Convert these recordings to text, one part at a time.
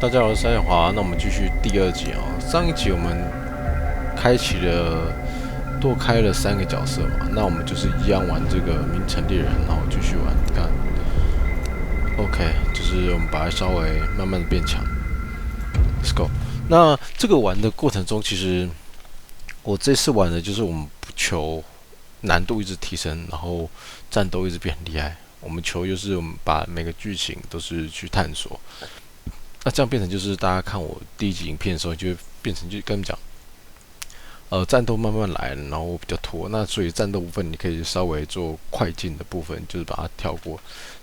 大家好，我是蔡华。那我们继续第二集啊。上一集我们多开了3个角色嘛，那我们就是一样玩这个名城猎人，然后继续玩。你看 ，OK， 就是我们把它稍微慢慢的变强。Let's go。那这个玩的过程中，其实我这次玩的就是我们不求难度一直提升，然后战斗一直变厉害。我们求就是我们把每个剧情都是去探索。那这样变成就是大家看我第一集影片的时候，就会变成就跟他们讲，战斗慢慢来，然后比较拖。那所以战斗部分你可以稍微做快进的部分，就是把它跳过。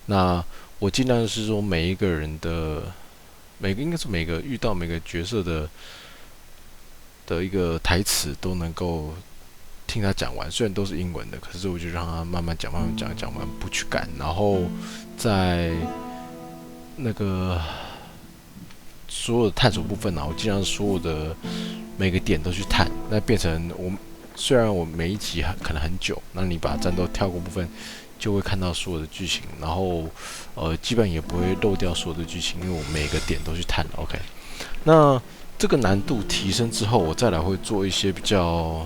那我尽量是说每一个人的应该是每个遇到每个角色的一个台词都能够听他讲完，虽然都是英文的，可是我就让他慢慢讲，讲完不去赶，然后在那个所有的探索部分啊，我尽量所有的每个点都去探，那变成虽然我每一集可能很久，那你把战斗跳过部分，就会看到所有的剧情，然后基本也不会漏掉所有的剧情，因为我每个点都去探了。OK， 那这个难度提升之后，我再来会做一些比较，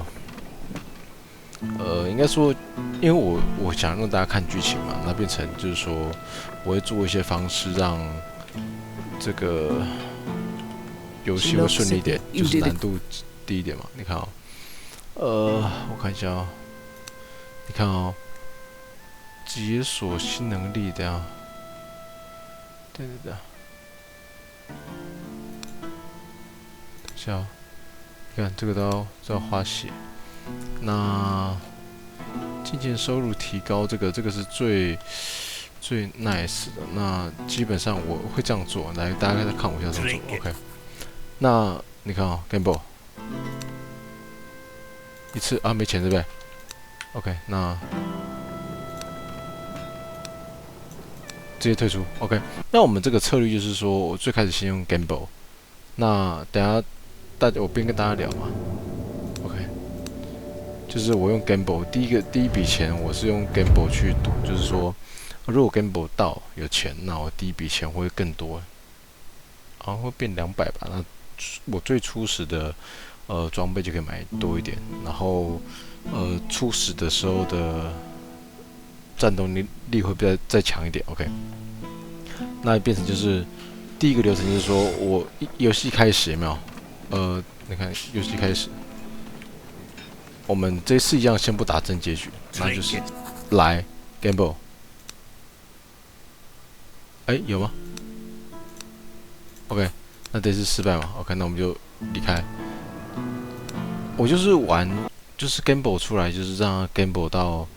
应该说，因为我想让大家看剧情嘛，那变成就是说，我会做一些方式让这个游戏会顺利一点，就是难度低一点嘛。你看哦，我看一下哦，你看哦，解锁新能力的呀，对，等一下哦，你看这个都要花血。那金钱收入提高，这个是最 nice 的。那基本上我会这样做，来大家再看我一下这样做。OK， 那你看哦 ，Gamble 一次啊没钱对不对 ？OK， 那直接退出。OK， 那我们这个策略就是说，我最开始先用 Gamble， 那等下我边跟大家聊嘛。OK， 就是我用 Gamble， 第一笔钱我是用 Gamble 去赌，就是说。如果 Gamble 到有钱，那我第一笔钱会更多，好像会变200吧。那我最初始的装备就可以买多一点，然后初始的时候的战斗力会再强一点。OK， 那变成就是第一个流程就是说我游戏开始有没有？你看游戏开始，我们这次一样先不打正结局，那就是来 Gamble。有吗 ？OK， 那这次失败嘛 ？OK， 那我们就离开。我就是玩，就是 Gamble 出来，就是让 Gamble 到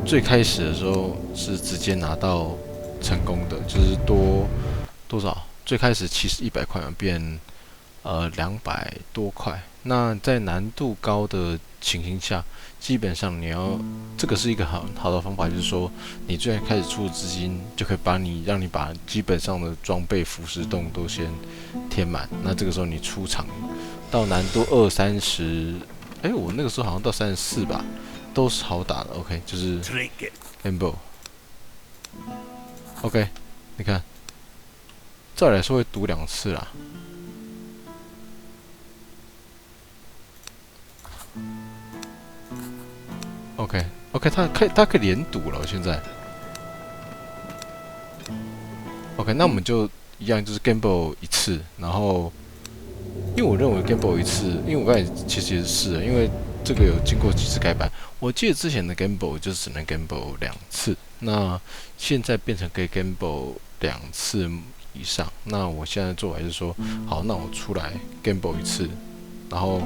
最开始的时候是直接拿到成功的，就是多少？最开始其实100块嘛，变200多块。那在难度高的情形下，基本上这个是一个好的方法，就是说你最开始出的资金就可以让你把基本上的装备、腐蚀洞都先填满。那这个时候你出场到难度20-30，我那个时候好像到34吧，都是好打的。OK， 就是 Gamble。OK， 你看，照理来说会赌2次啦。OK， 它可以连赌了，现在。OK， 那我们就一样，就是 Gamble 一次，然后，因为我认为 Gamble 一次，因为我刚才其实也是试了，因为这个有经过几次改版，我记得之前的 Gamble 就只能 Gamble 2次，那现在变成可以 Gamble 2次以上。那我现在做法就是说，好，那我出来 Gamble 一次。然后，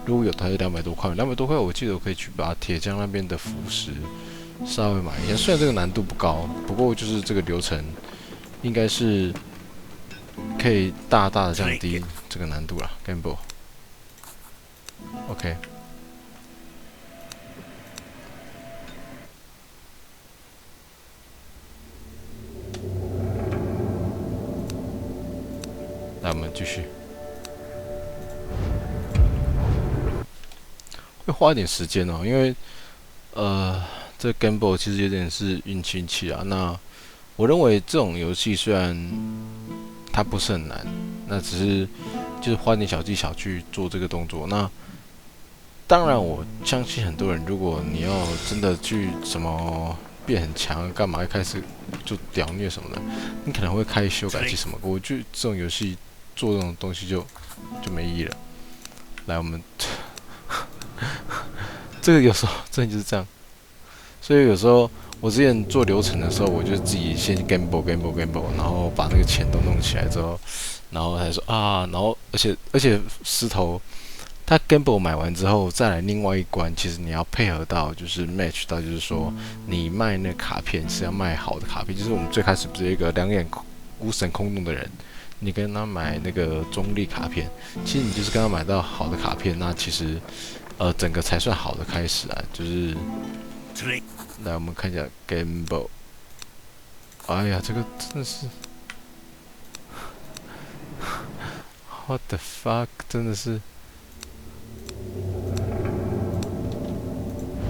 如果有台200多块，200多块，我记得我可以去把铁匠那边的腐蚀稍微买一下。虽然这个难度不高，不过就是这个流程应该是可以大大的降低这个难度啦。Gamble，OK， 那我们继续。会花一点时间哦，因为这 Gamble 其实有点是运气啊。那我认为这种游戏虽然它不是很难，那只是就是花点小技巧去做这个动作。那当然，我相信很多人，如果你要真的去什么变很强，干嘛一开始就屌虐什么的，你可能会开修改器什么。我觉得这种游戏做这种东西就没意义了。来，我们这个有时候真的就是这样，所以有时候我之前做流程的时候，我就自己先 gamble， 然后把那个钱都弄起来之后，然后才说啊，然后而且石头。他 gamble 买完之后，再来另外一关，其实你要配合到，就是 match 到，就是说你卖那卡片是要卖好的卡片，就是我们最开始不是有一个两眼无神空洞的人，你跟他买那个中立卡片，其实你就是跟他买到好的卡片，那其实整个才算好的开始啊，就是来我们看一下 gamble， 哎呀，这个真的是 what the fuck， 真的是。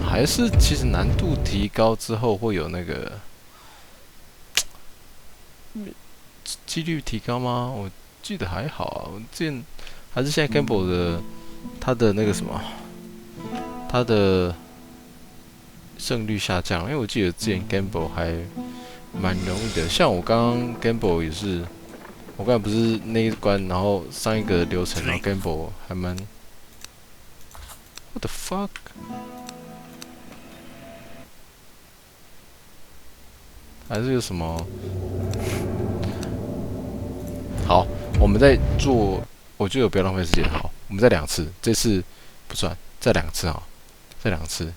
还是其实难度提高之后会有那个几率提高吗？我记得还好啊。我之前还是现在 Gamble 的它的那个什么，它的胜率下降，因为我记得之前 Gamble 还蛮容易的。像我刚刚 Gamble 也是，我刚才不是那一关，然后上一个流程，然后 Gamble 还蛮 What the fuck？还是有什么？好，我们在做，我觉得不要浪费时间。好，我们再2次，这次不算，再2次啊，再2次。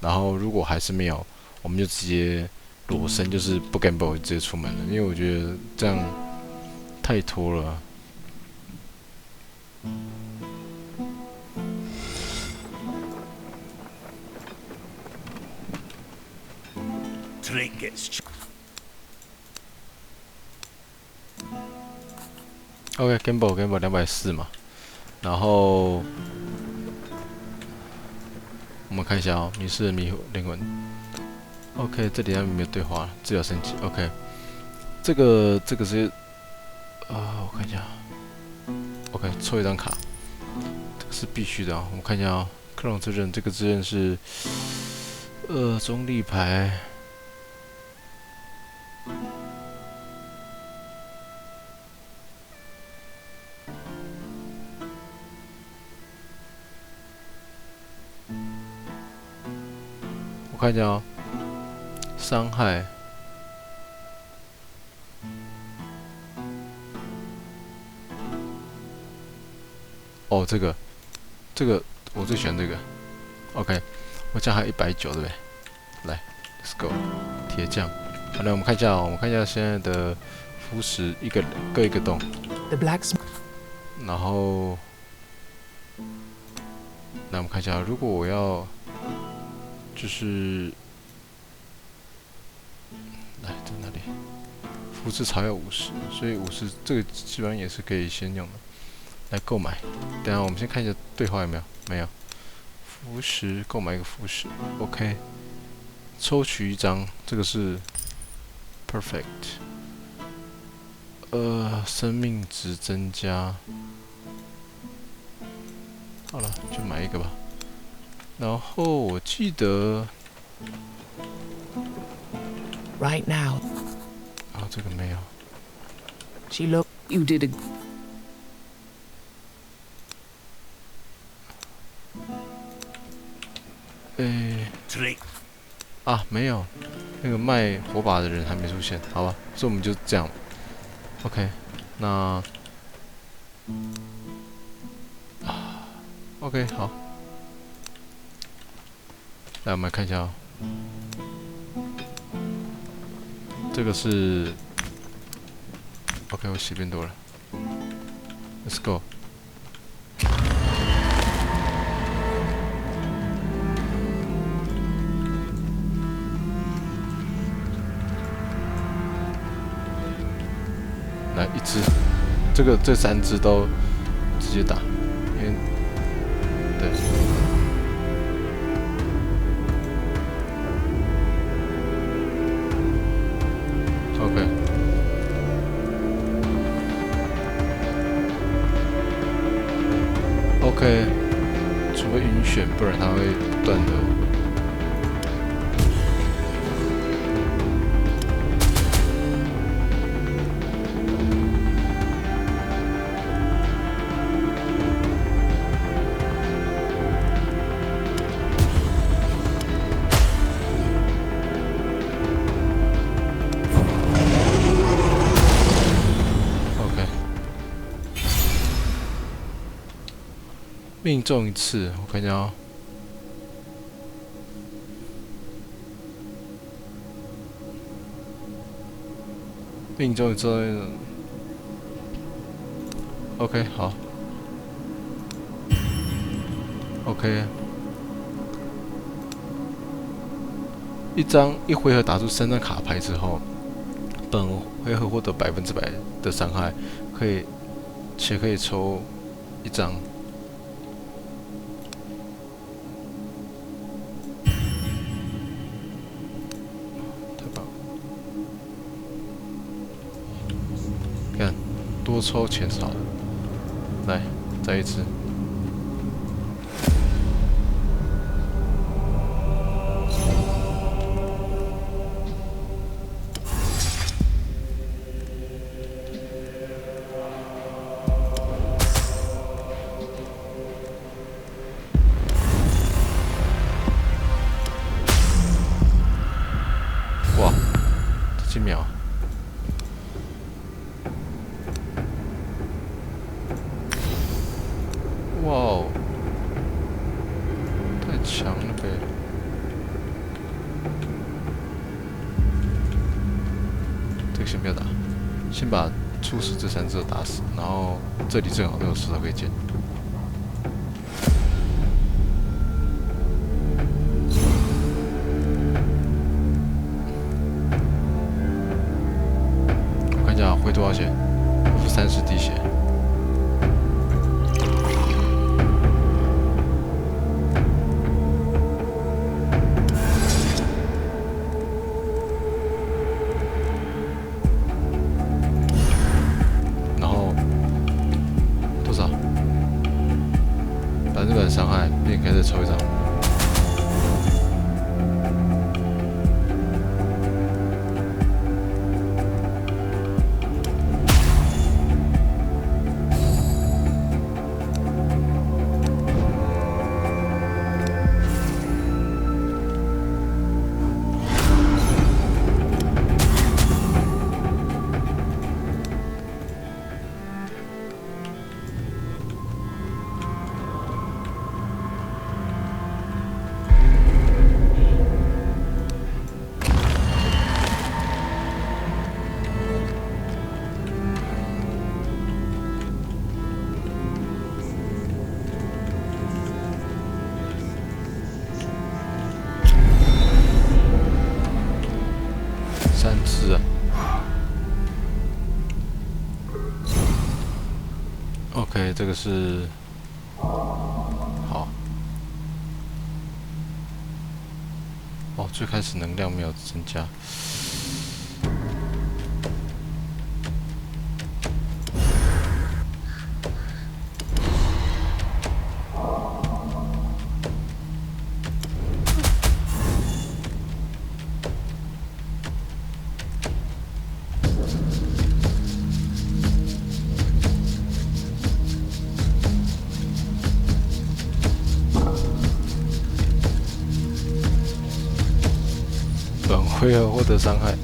然后如果还是没有，我们就直接裸身，就是不 gamble 直接出门了，因为我觉得这样太拖了。OK，gamble 240嘛，然后我们看一下哦，迷失的迷灵魂。OK， 这里没有对话，治疗升级。OK， 这个是我看一下。OK， 抽一张卡，这个是必须的啊。我们看一下啊，克隆之刃，这个之刃是中立牌。我看一下哦，伤害。哦，这个我最喜欢这个。OK， 我这样还有190，对不对？来 ，Let's go， 铁匠。好，来我们看一下哦，我们看一下现在的符石，各一个洞。然后，来我们看一下，如果我要就是来在哪里？符石槽要50，所以50这个基本上也是可以先用的。来购买，等一下我们先看一下对话有没有？没有。符石购买一个符石 ，OK。抽取1张，这个是 perfect。生命值增加。好了，就买一个吧。然后我记得 Right now， 啊，这个没有。She look, you did a啊，没有，那个卖火把的人还没出现，好吧，所以我们就这样 ，OK， 那OK 好，来我们来看一下哦，这个是 OK， 我血变多了 ，Let's go。来1只，这3只都直接打，因为对。OK， OK， 除非晕眩，不然它会断的。命中一次，我看一下哦。命中一次 ，OK， 好 ，OK。一回合打出3张卡牌之后，本回合获得100%的伤害，可以抽1张。多抽钱少了，来，再一次。哇，这几秒。哇哦，太强了呗！这个先不要打，先把初始这3只打死，然后这里正好都有石头可以捡。我看一下回多少血，付30滴血。100%伤害，并可以再抽1张。3只啊 ！OK， 这个是好。哦，最开始能量没有增加。本回合获得伤害。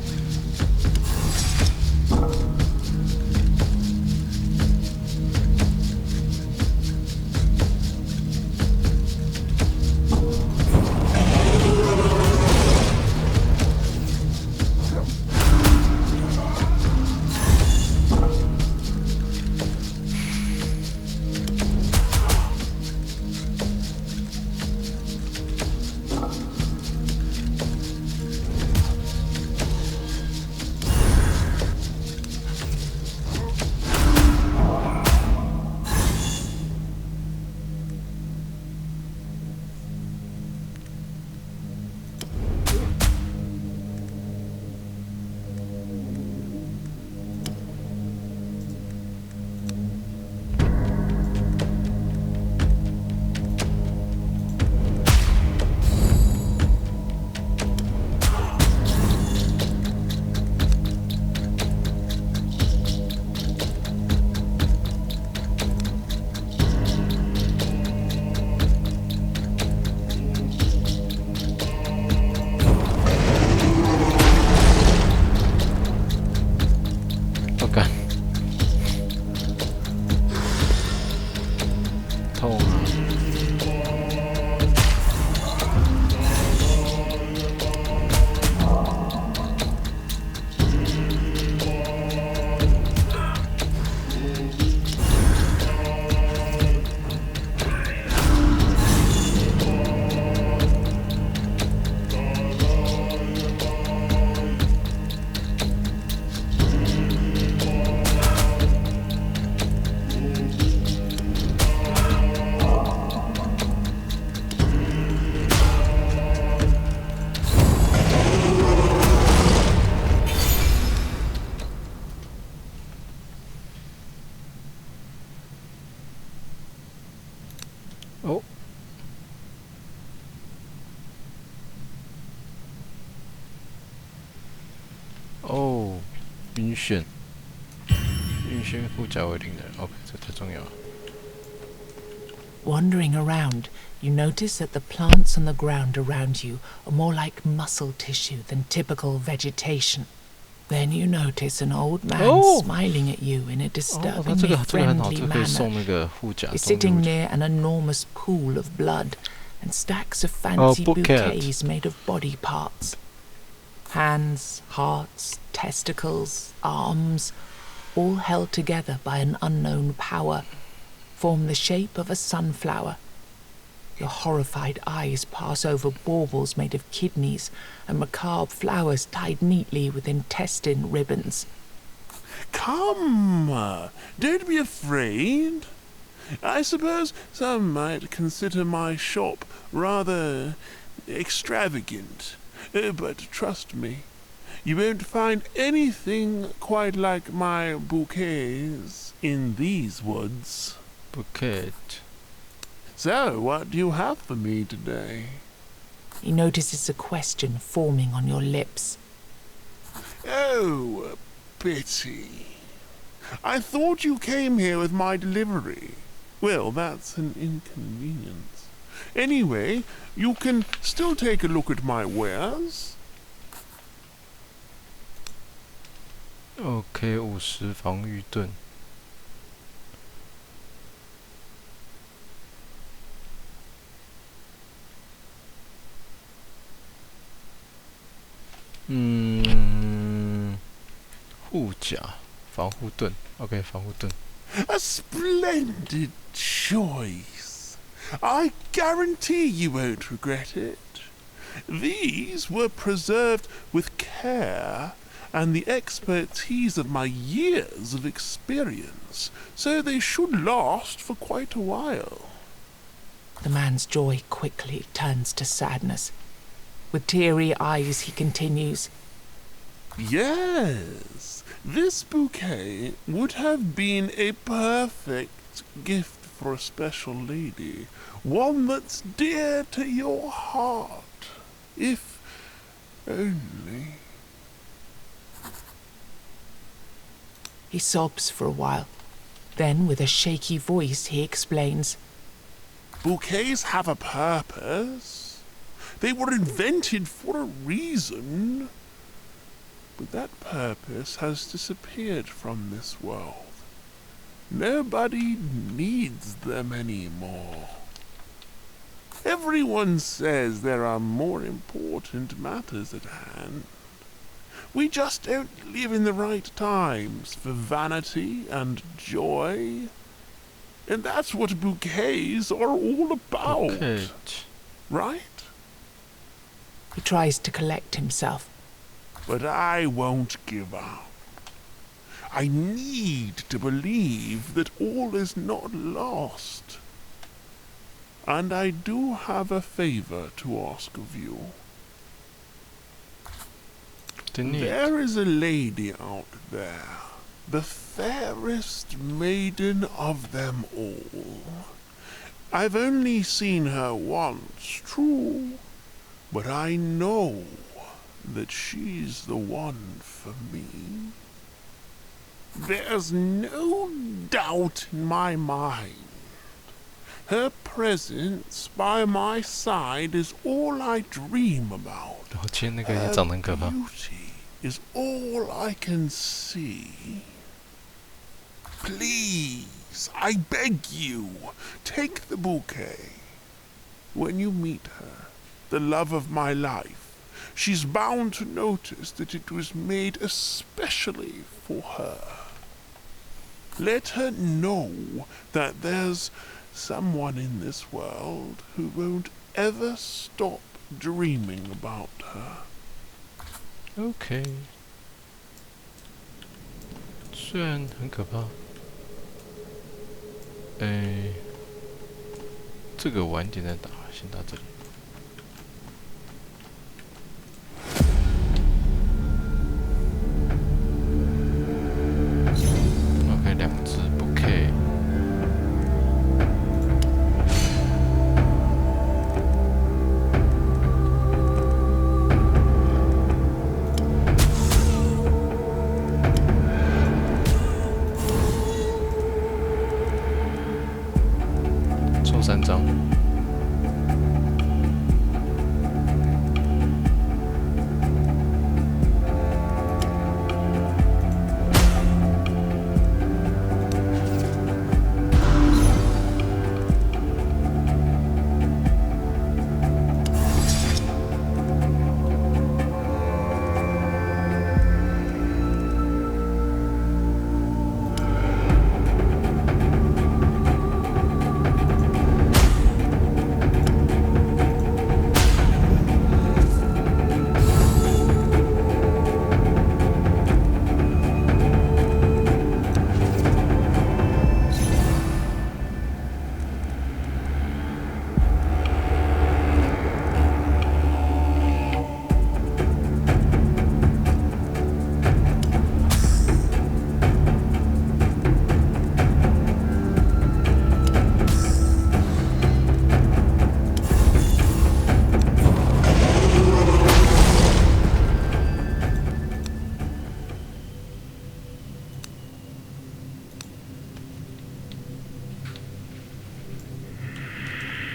哦，哦，晕眩，晕眩护甲为令人。OK， 这太重要了。Wandering around, you notice that the plants on the ground around you are more like muscle tissue than typical vegetation. Then you notice an old man smiling at you in a disturbingly friendly manner. He's sitting near an enormous pool of blood and stacks of fancy bouquets made of body parts. Hands, hearts, testicles, arms, all held together by an unknown power, form the shape of a sunflower. Your horrified eyes pass over baubles made of kidneys and macabre flowers tied neatly with intestine ribbons. Come, don't be afraid. I suppose some might consider my shop rather extravagant, but trust me, you won't find anything quite like my bouquets in these woods. Bouquet. So, what do you have for me today? He notices a question forming on your lips. Oh, pity. I thought you came here with my delivery. Well, that's an inconvenience. Anyway, you can still take a look at my wares. OK， 50防御盾。护甲，防护盾。OK， 防护盾。A splendid choice. I guarantee you won't regret it. These were preserved with care and the expertise of my years of experience, so they should last for quite a while. The man's joy quickly turns to sadness. With teary eyes, he continues. Yes, this bouquet would have been a perfect gift for a special lady, one that's dear to your heart, if only. He sobs for a while. Then, with a shaky voice, he explains. Bouquets have a purpose. They were invented for a reason. But that purpose has disappeared from this world. Nobody needs them anymore. Everyone says there are more important matters at hand. We just don't live in the right times for vanity and joy. And that's what bouquets are all about. Bouquet. Right? He tries to collect himself. But I won't give up. I need to believe that all is not lost. And I do have a favor to ask of you. There is a lady out there, the fairest maiden of them all. I've only seen her once, true, but I know that she's the one for me. There's no doubt in my mind. Her presence by my side is all I dream about. Her beauty is all I can see. Please, I beg you, take the bouquet. When you meet her, the love of my life, she's bound to notice that it was made especially for her. Let her know that there's someone in this world who won't ever stop dreaming about her. OK， 虽然很可怕，这个晚点再打，先打这里。OK， 2只 bouquet。3张。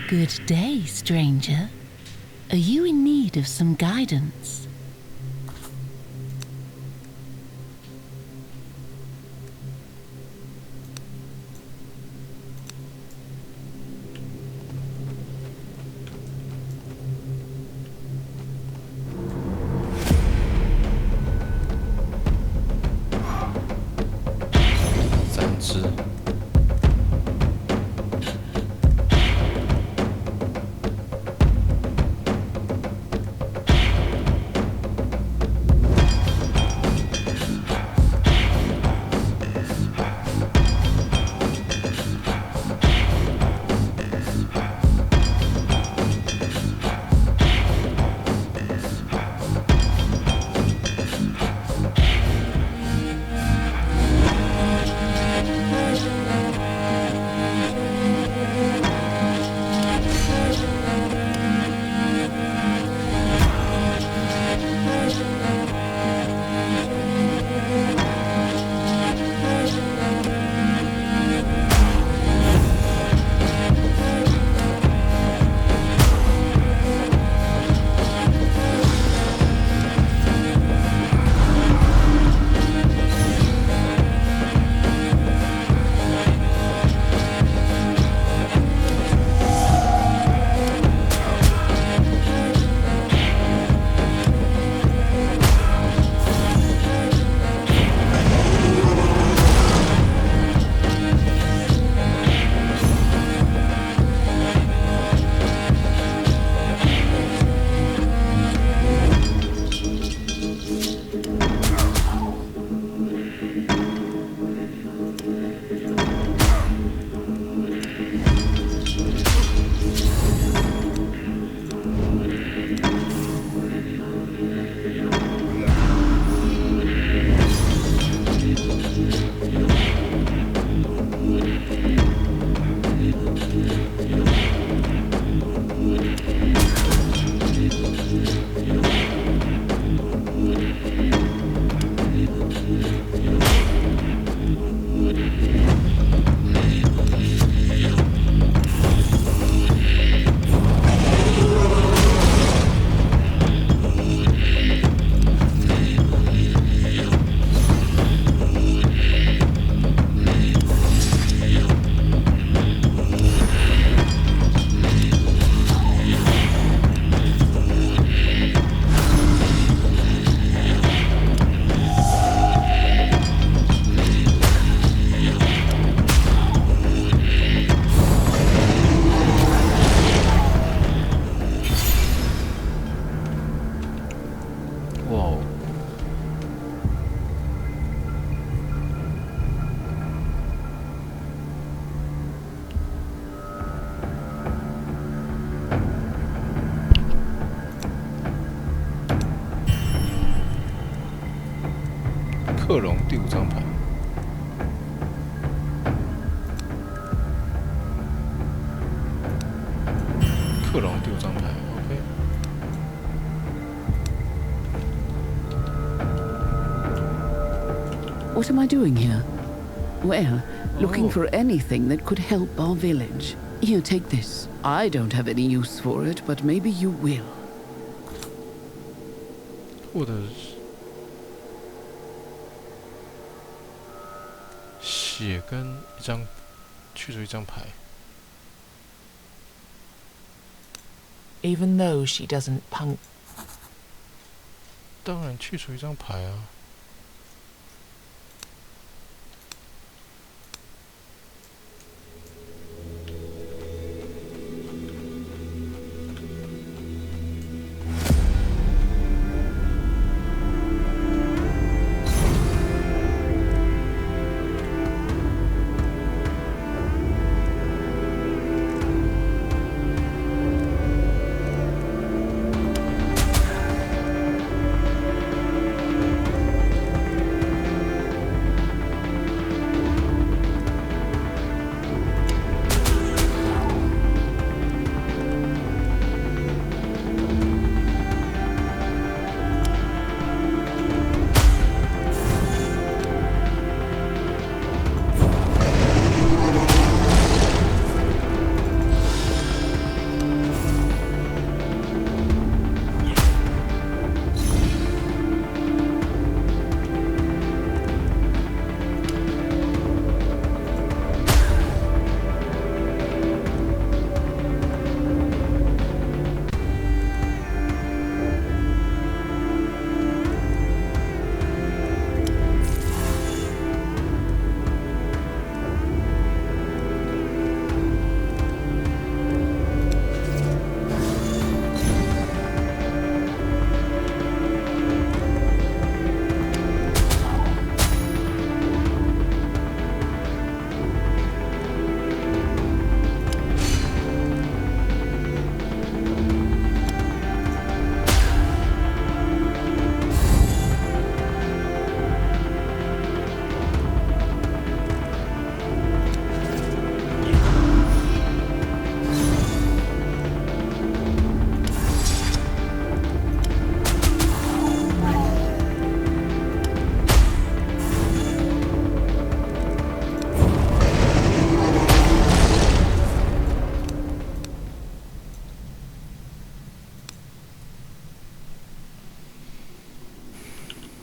Good day, stranger. Are you in need of some guidance?3只。克隆第5张牌。克隆第5张牌 ，OK。What am I doing here? Well, looking for anything that could help our village. Here, take this. I don't have any use for it, but maybe you will. 获得血跟去除一张牌。Even though she doesn't 当然去除一张牌啊。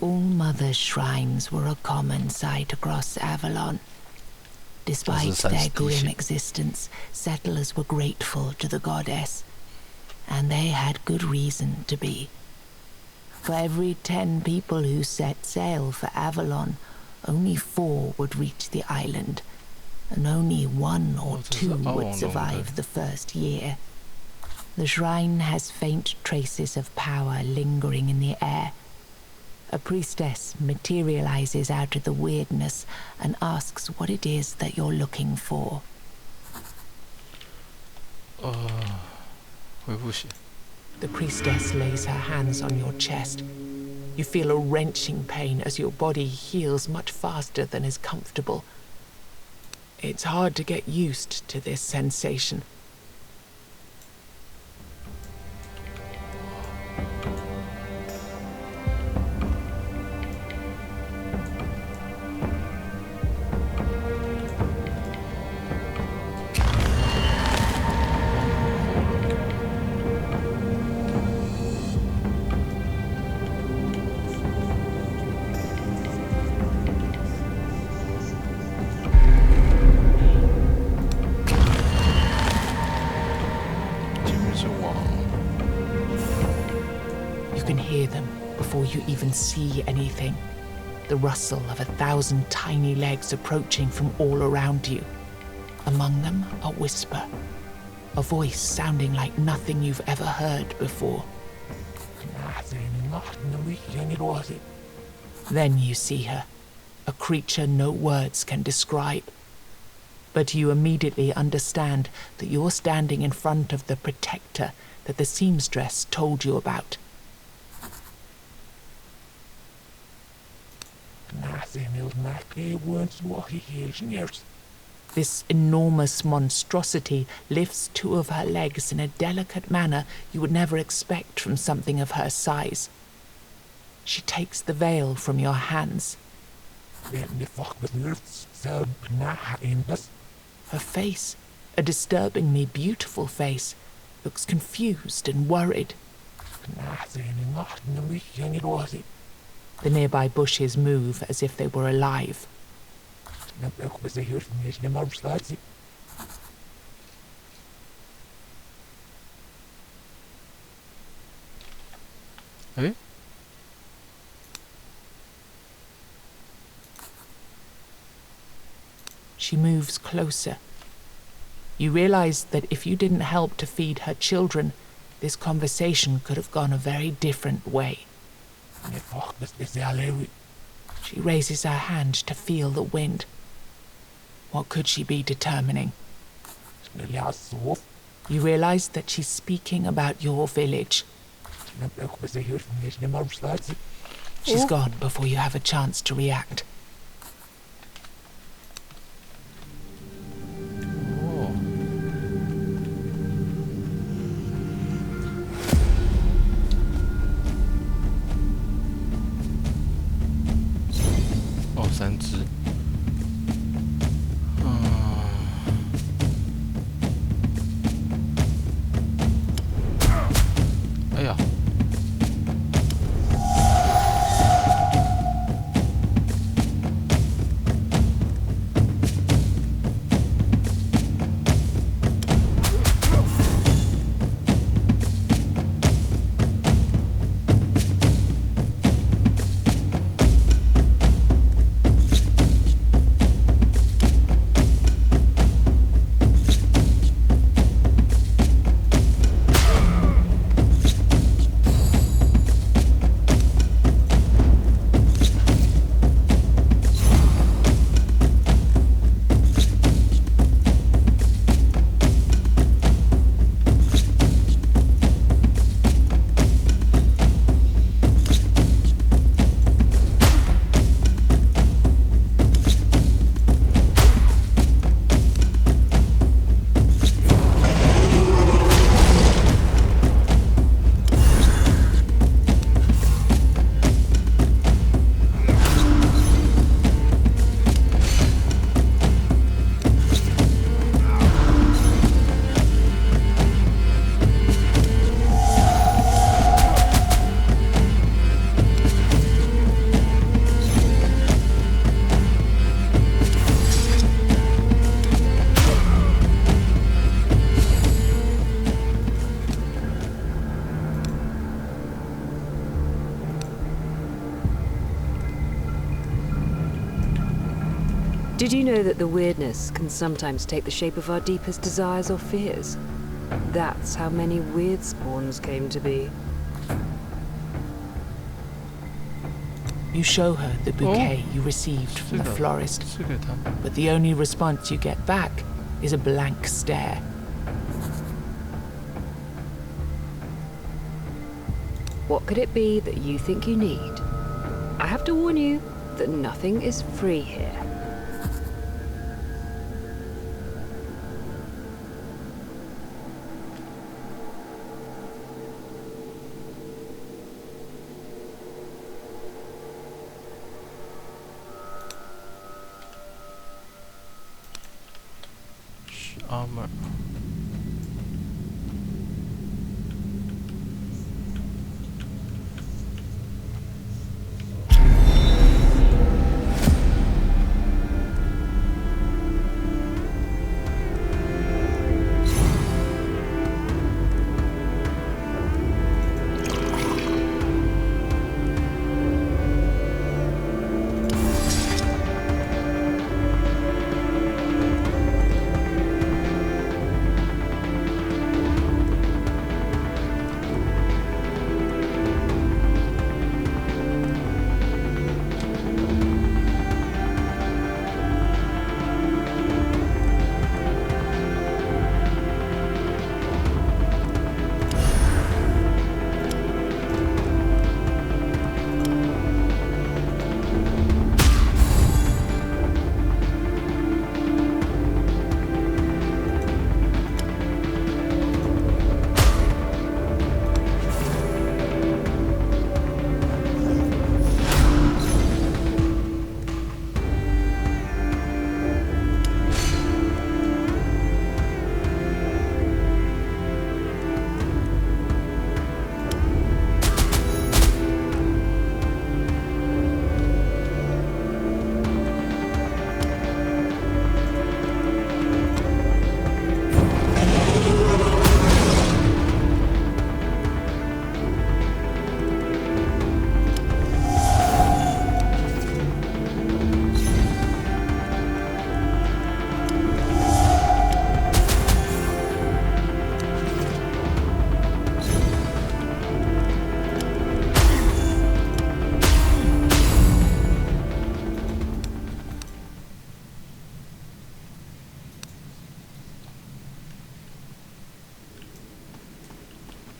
All-Mother shrines were a common sight across Avalon. Despite their grim existence, settlers were grateful to the goddess, and they had good reason to be. For every 10 people who set sail for Avalon, only 4 would reach the island, and only 1 or 2 would survive the first year. The shrine has faint traces of power lingering in the air. A priestess materializes out of the weirdness and asks what it is that you're looking for. 恢复血。 The priestess lays her hands on your chest. You feel a wrenching pain as your body heals much faster than is comfortable. It's hard to get used to this sensation. You can hear them before you even see anything. The rustle of 1,000 tiny legs approaching from all around you. Among them, a whisper. A voice sounding like nothing you've ever heard before. Then you see her. A creature no words can describe. But you immediately understand that you're standing in front of the protector that the seamstress told you about. This enormous monstrosity lifts 2 of her legs in a delicate manner you would never expect from something of her size. She takes the veil from your hands. Her face A disturbingly beautiful face, looks confused and worried. The nearby bushes move as if they were alive. Eh? She moves closer. You realize that if you didn't help to feed her children, this conversation could have gone a very different way. She raises her hand to feel the wind. What could she be determining? You realize that she's speaking about your village. She's gone before you have a chance to react. Oh, 3只。哎呀！Did you know that the weirdness can sometimes take the shape of our deepest desires or fears? That's how many weird spawns came to be. You show her the bouquet you received from the florist, but the only response you get back is a blank stare. What could it be that you think you need? I have to warn you that nothing is free here. Armor.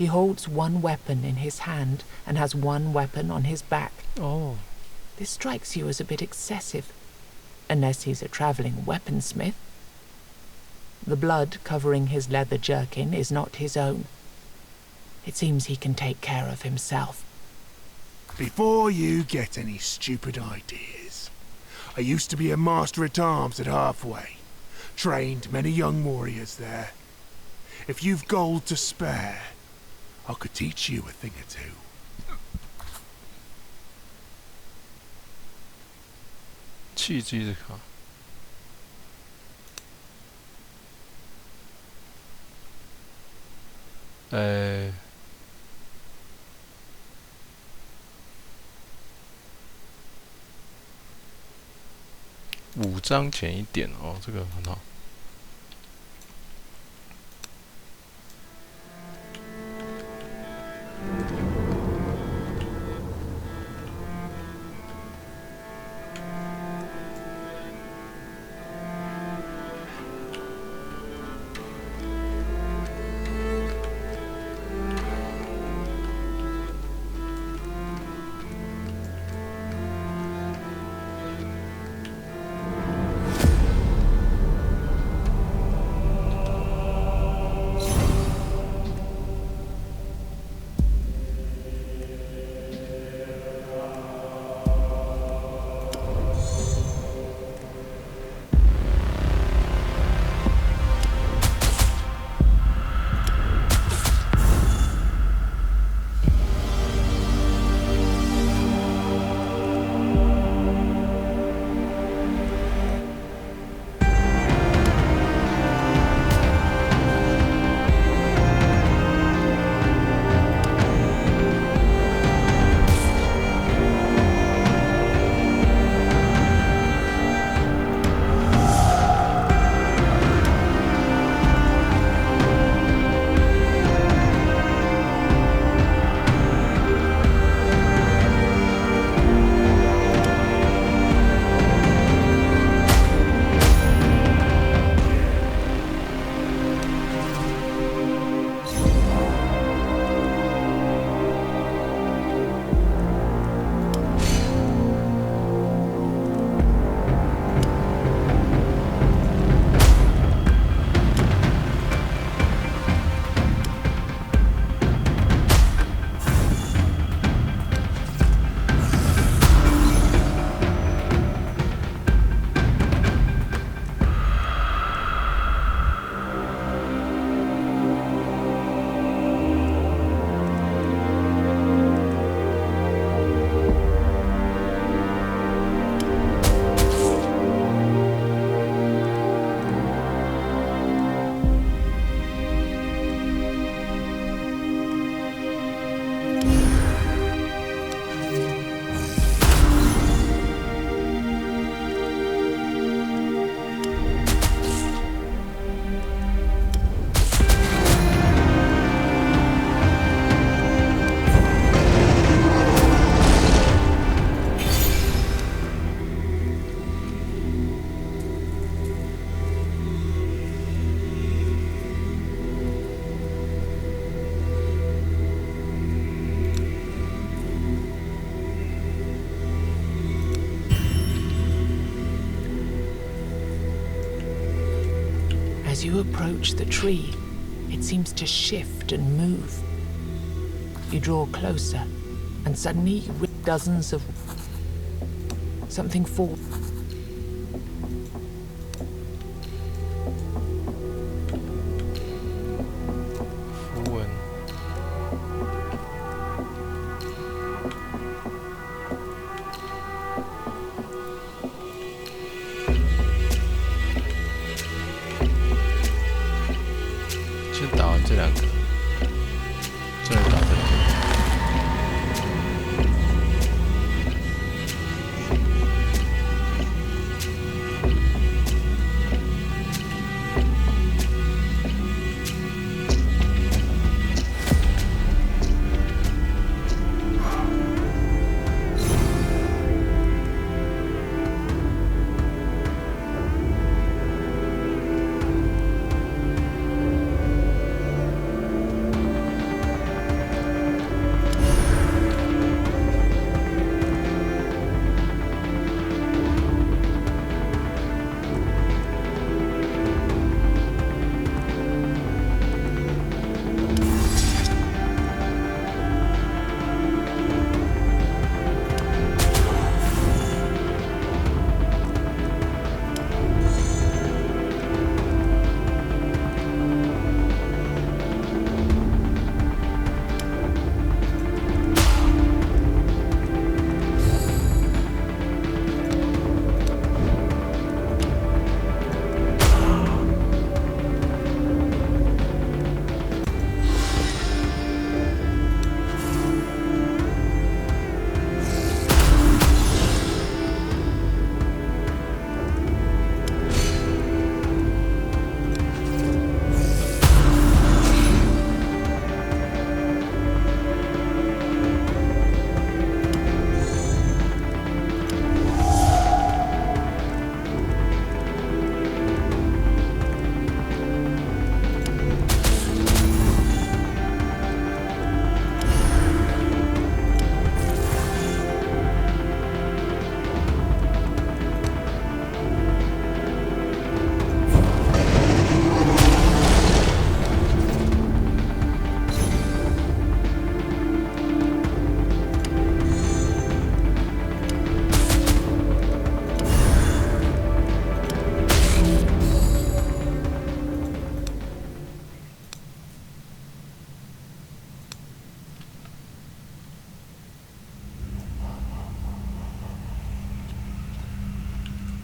He holds one weapon in his hand and has one weapon on his back. Oh. This strikes you as a bit excessive, unless he's a traveling weaponsmith. The blood covering his leather jerkin is not his own. It seems he can take care of himself. Before you get any stupid ideas, I used to be a master-at-arms at Halfway. Trained many young warriors there. If you've gold to spare, I could teach you a thing or two.气质这卡。5张减1点哦，这个很好。As you approach the tree, it seems to shift and move. You draw closer, and suddenly you with dozens of something falls.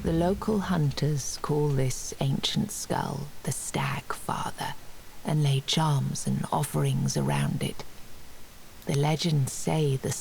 The local hunters call this ancient skull the Stag Father, and lay charms and offerings around it. The legends say the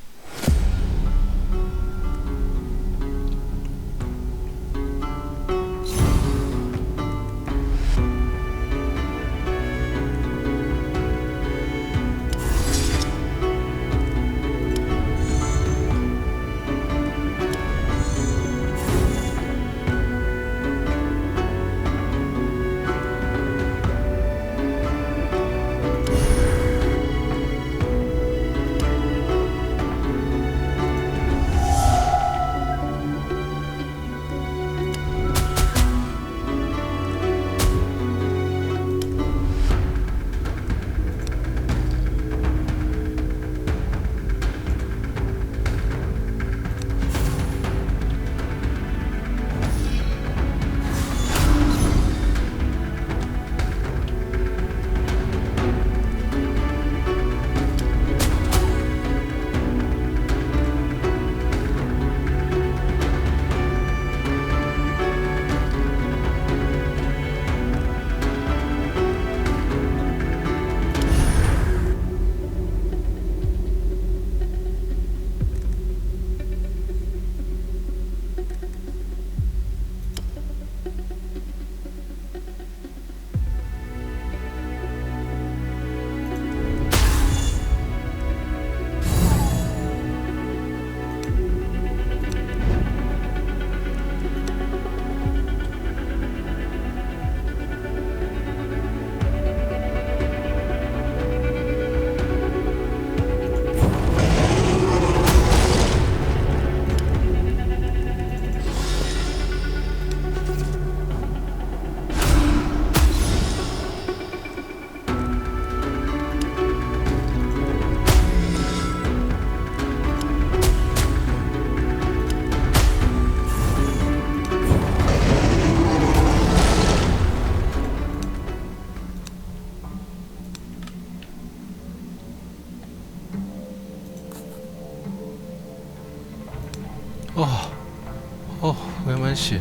回满血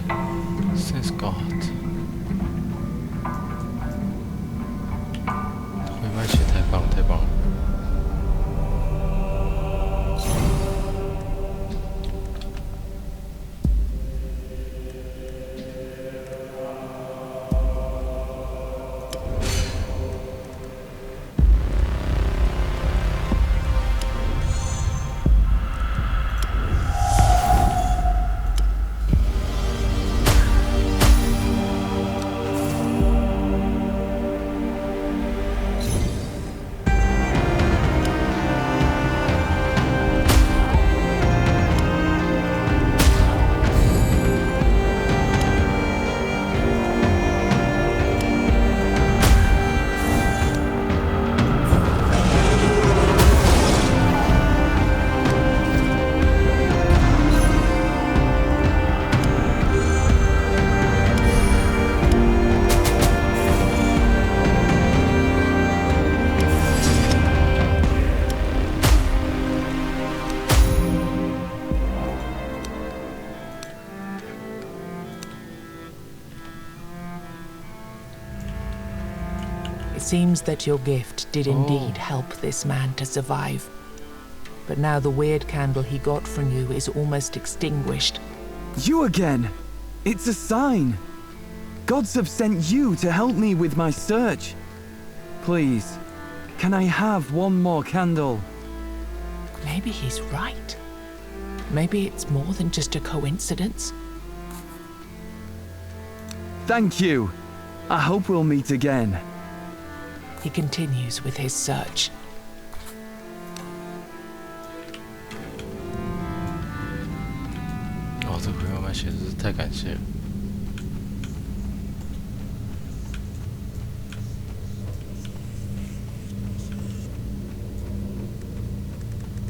，Thanks God。回满血太棒了，太棒了。It seems that your gift did indeed help this man to survive. But now the weird candle he got from you is almost extinguished. You again! It's a sign! Gods have sent you to help me with my search. Please, can I have one more candle? Maybe he's right. Maybe it's more than just a coincidence. Thank you. I hope we'll meet again. He continues with his search.哦，这回慢慢写真是太感谢了。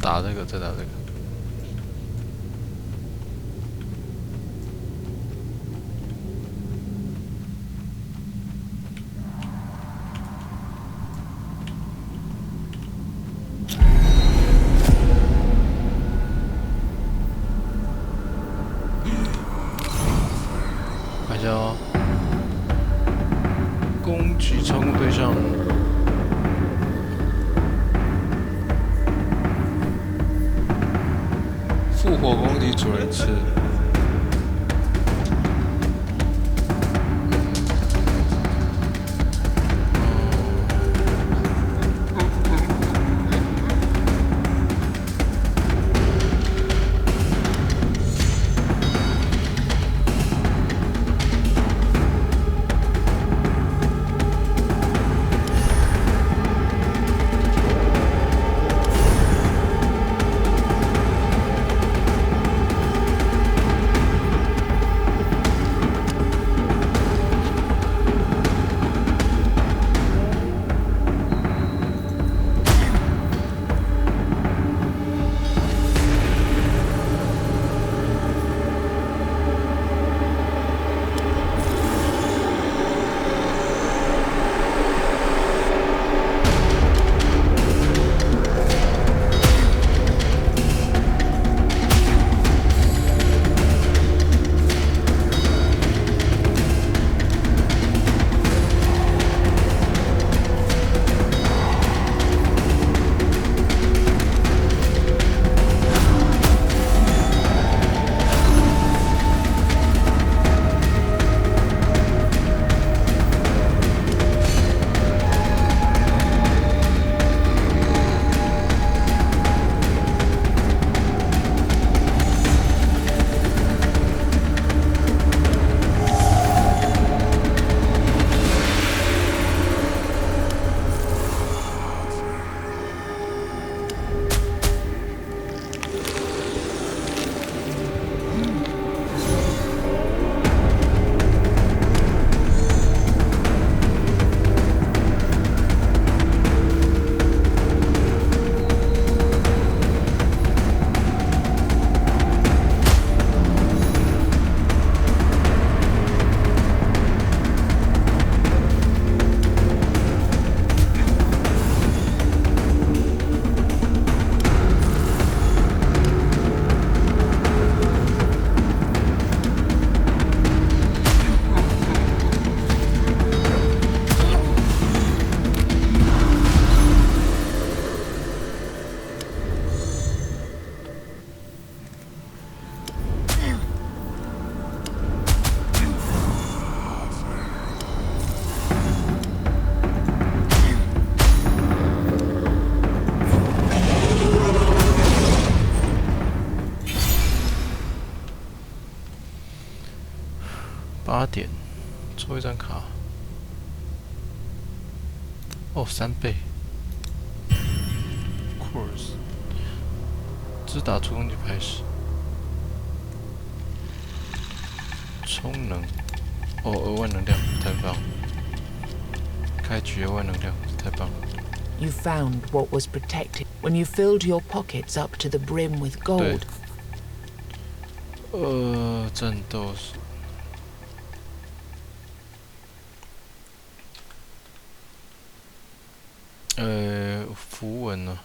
打这个，再打这个。攻击操控对象。复活攻击主人次。8点，抽一张卡。哦，3倍。Course， 自打出攻击开始。充能。哦，额外能量，太棒！开局额外能量，太棒了。 You found what was protected when you filled your pockets up to the brim with gold. 战斗是。 符文呢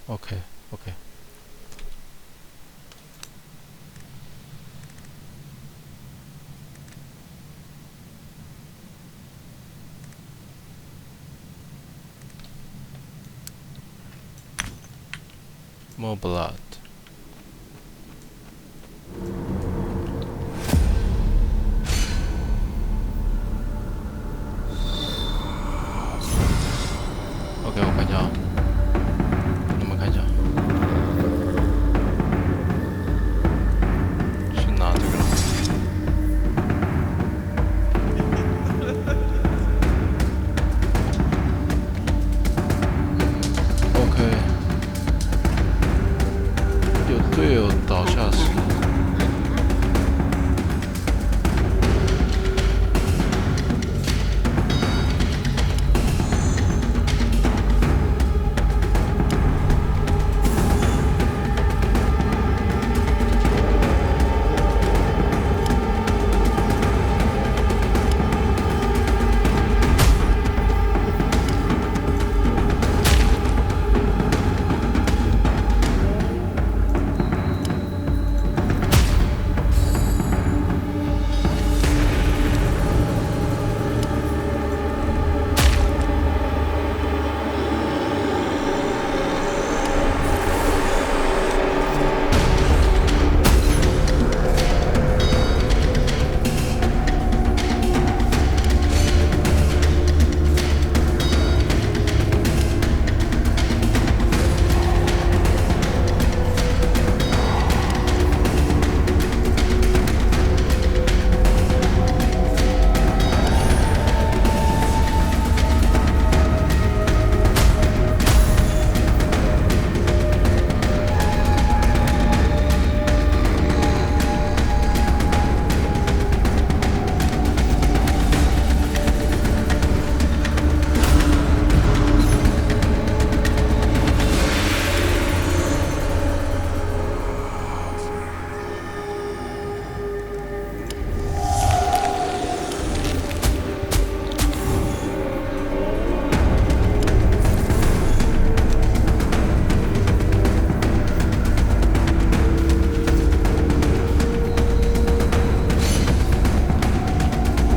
？OK。 More blood. OK， 我看一下啊，你们看一下，去拿这个。OK。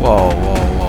哇哇哇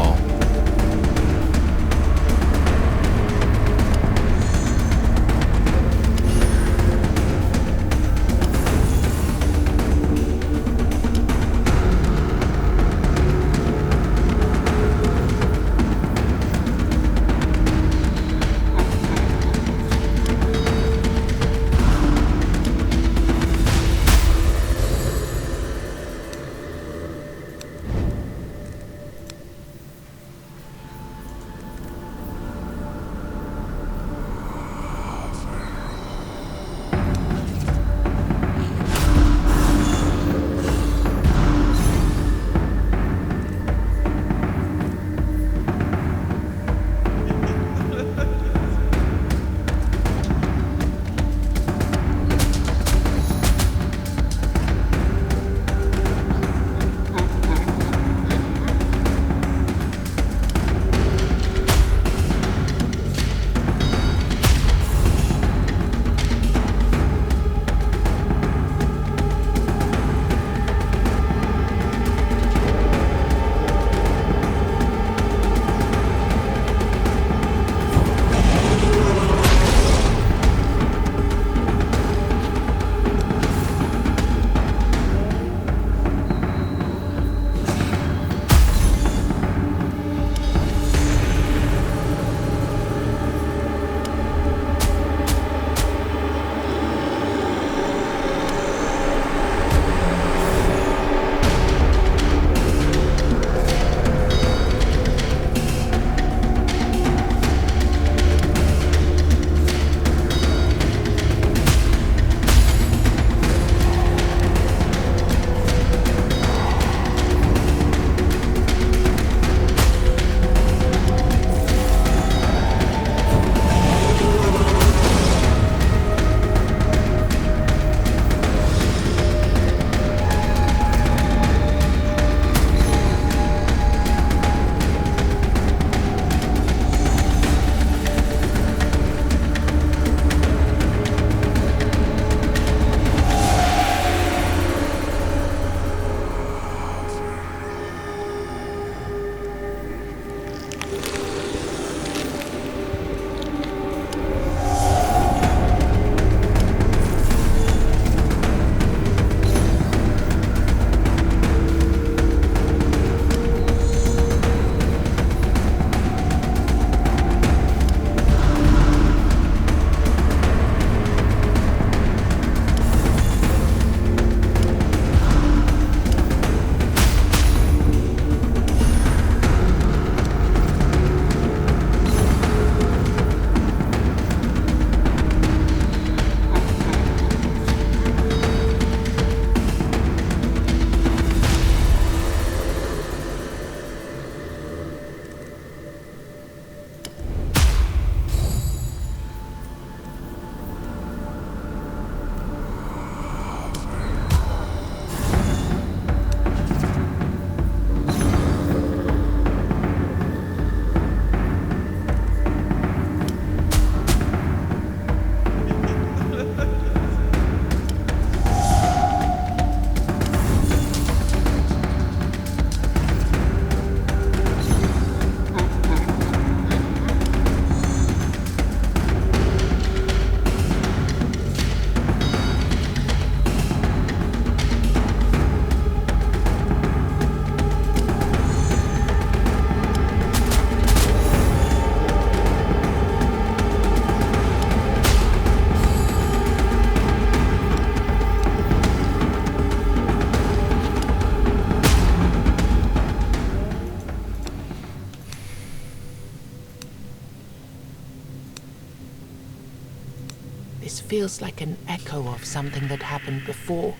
！This feels like an echo of something that happened before.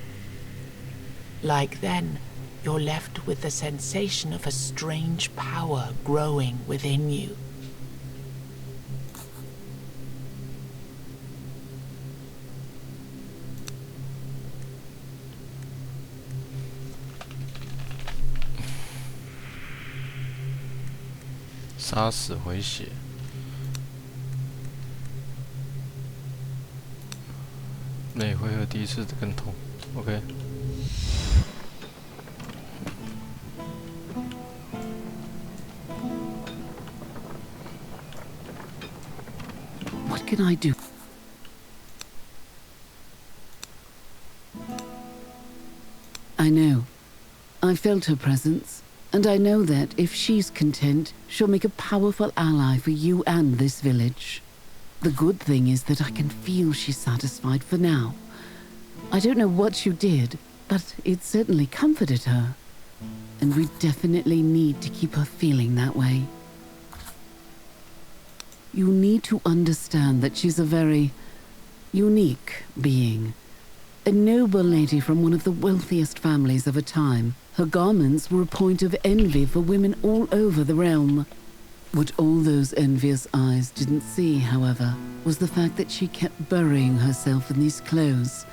Like then, you're left with the sensation of a strange power growing within you.杀死回血。每回合第一次更痛。OK。can I do? I know. I felt her presence, and I know that if she's content, she'll make a powerful ally for you and this village. The good thing is that I can feel she's satisfied for now. I don't know what you did, but it certainly comforted her. And we definitely need to keep her feeling that way. You need to understand that she's a very unique being. A noble lady from one of the wealthiest families of her time. Her garments were a point of envy for women all over the realm. What all those envious eyes didn't see, however, was the fact that she kept burying herself in these clothes.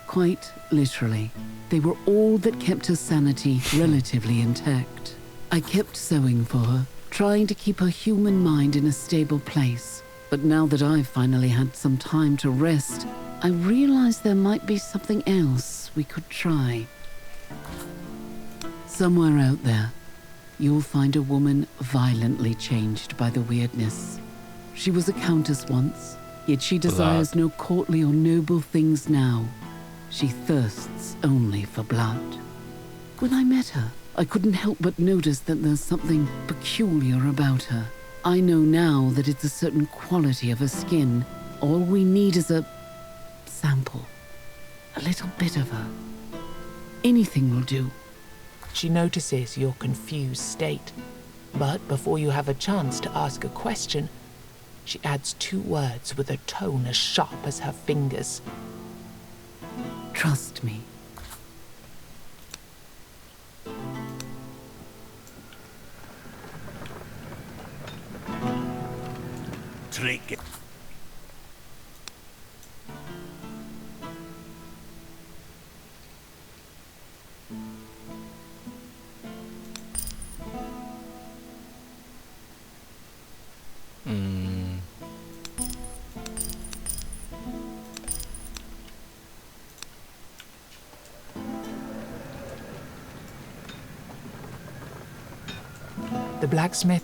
Quite literally, they were all that kept her sanity relatively intact. I kept sewing for her, trying to keep her human mind in a stable place. But now that I've finally had some time to rest, I realized there might be something else we could try. Somewhere out there, you'll find a woman violently changed by the weirdness. She was a countess once, yet she desires no courtly or noble things now. She thirsts only for blood. When I met her, I couldn't help but notice that there's something peculiar about her. I know now that it's a certain quality of her skin. All we need is a sample. A little bit of her. Anything will do. She notices your confused state, but before you have a chance to ask a question, she adds 2 words with a tone as sharp as her fingers. Trust me. Trick. The blacksmith.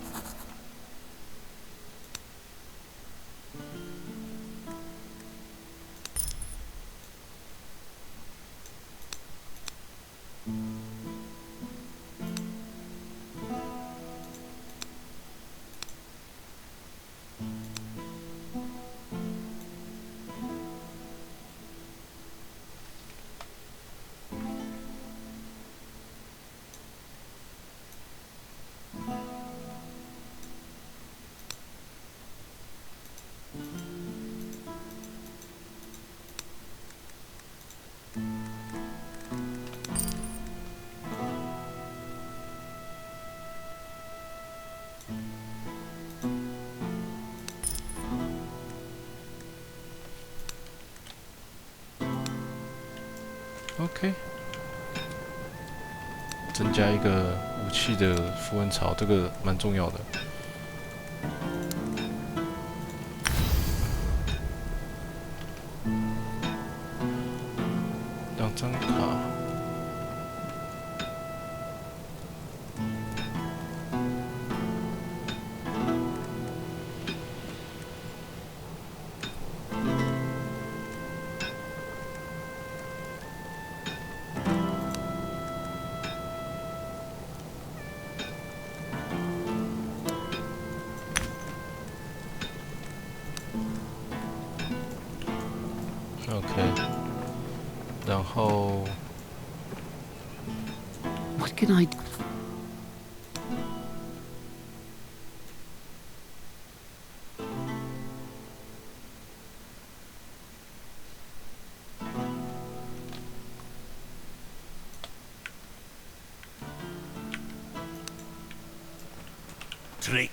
OK， 增加一个武器的符文槽，这个蛮重要的。2张卡。OK， 然后 What can I do? Trick.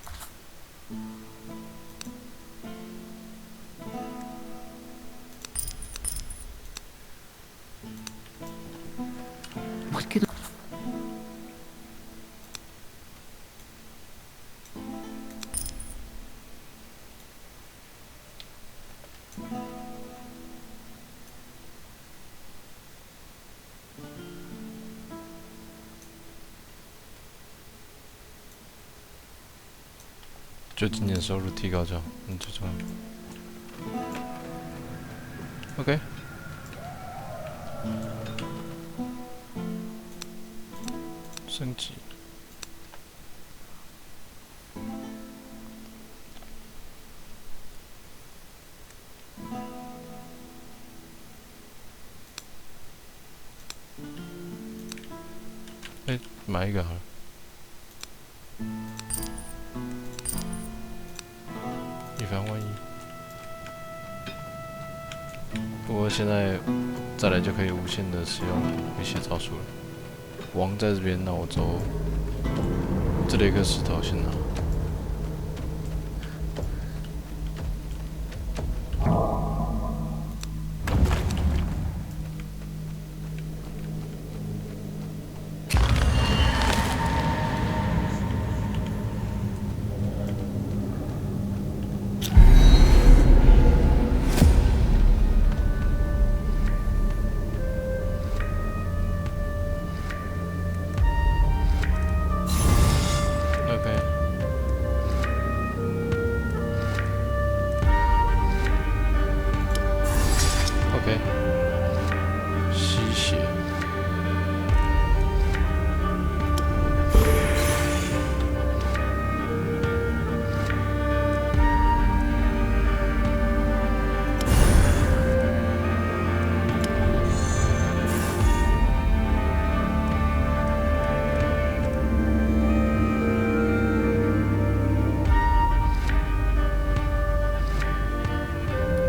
What can I...就今年收入提高就好，这种。OK。升级。哎，买一个好了。以防万一。不过现在再来就可以无限的使用一些招数了。王在这边，那我走这里一颗石头先拿。吸血。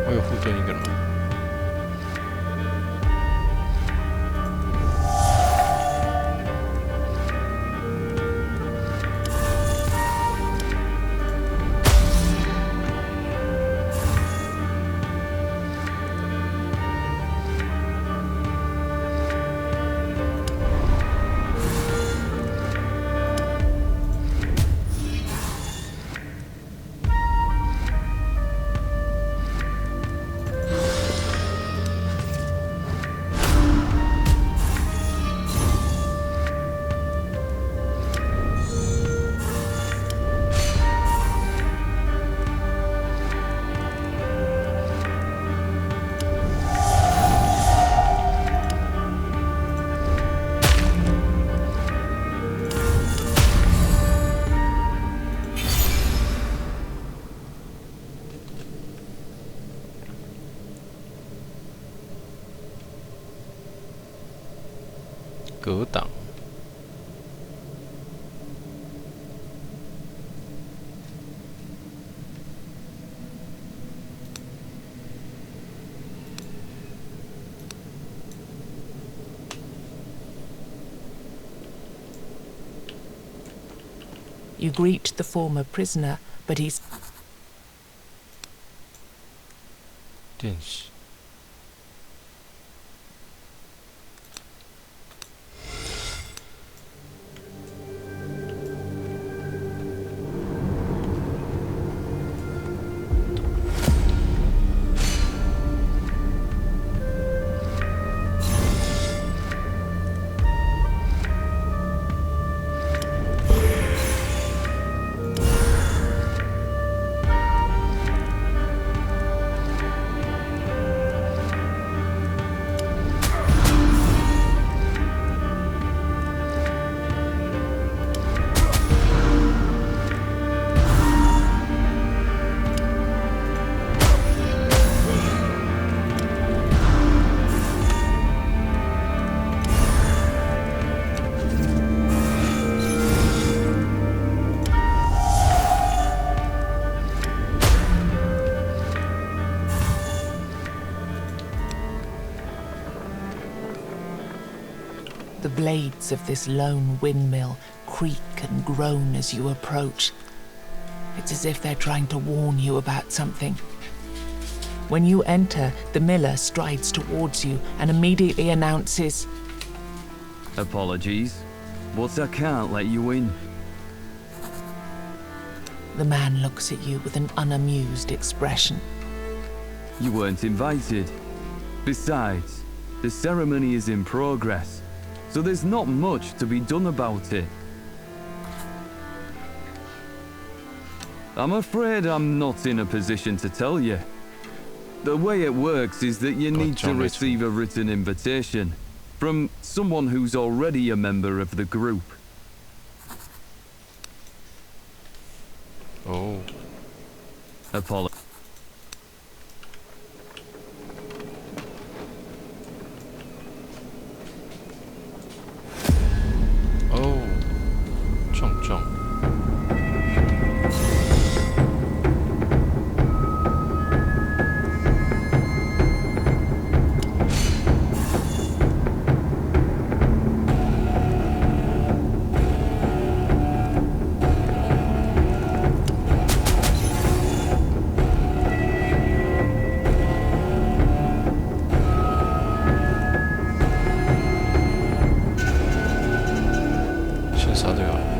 我有护盾一个了吗？格挡。You greet the former prisoner, but he's... 电视。The blades of this lone windmill creak and groan as you approach. It's as if they're trying to warn you about something. When you enter, the miller strides towards you and immediately announces, Apologies, but I can't let you in. The man looks at you with an unamused expression. You weren't invited. Besides, the ceremony is in progress, so there's not much to be done about it. I'm afraid I'm not in a position to tell you. The way it works is that you need to John receive a written invitation from someone who's already a member of the group. Oh. Apollo. Oh. 壮。先杀这个好了。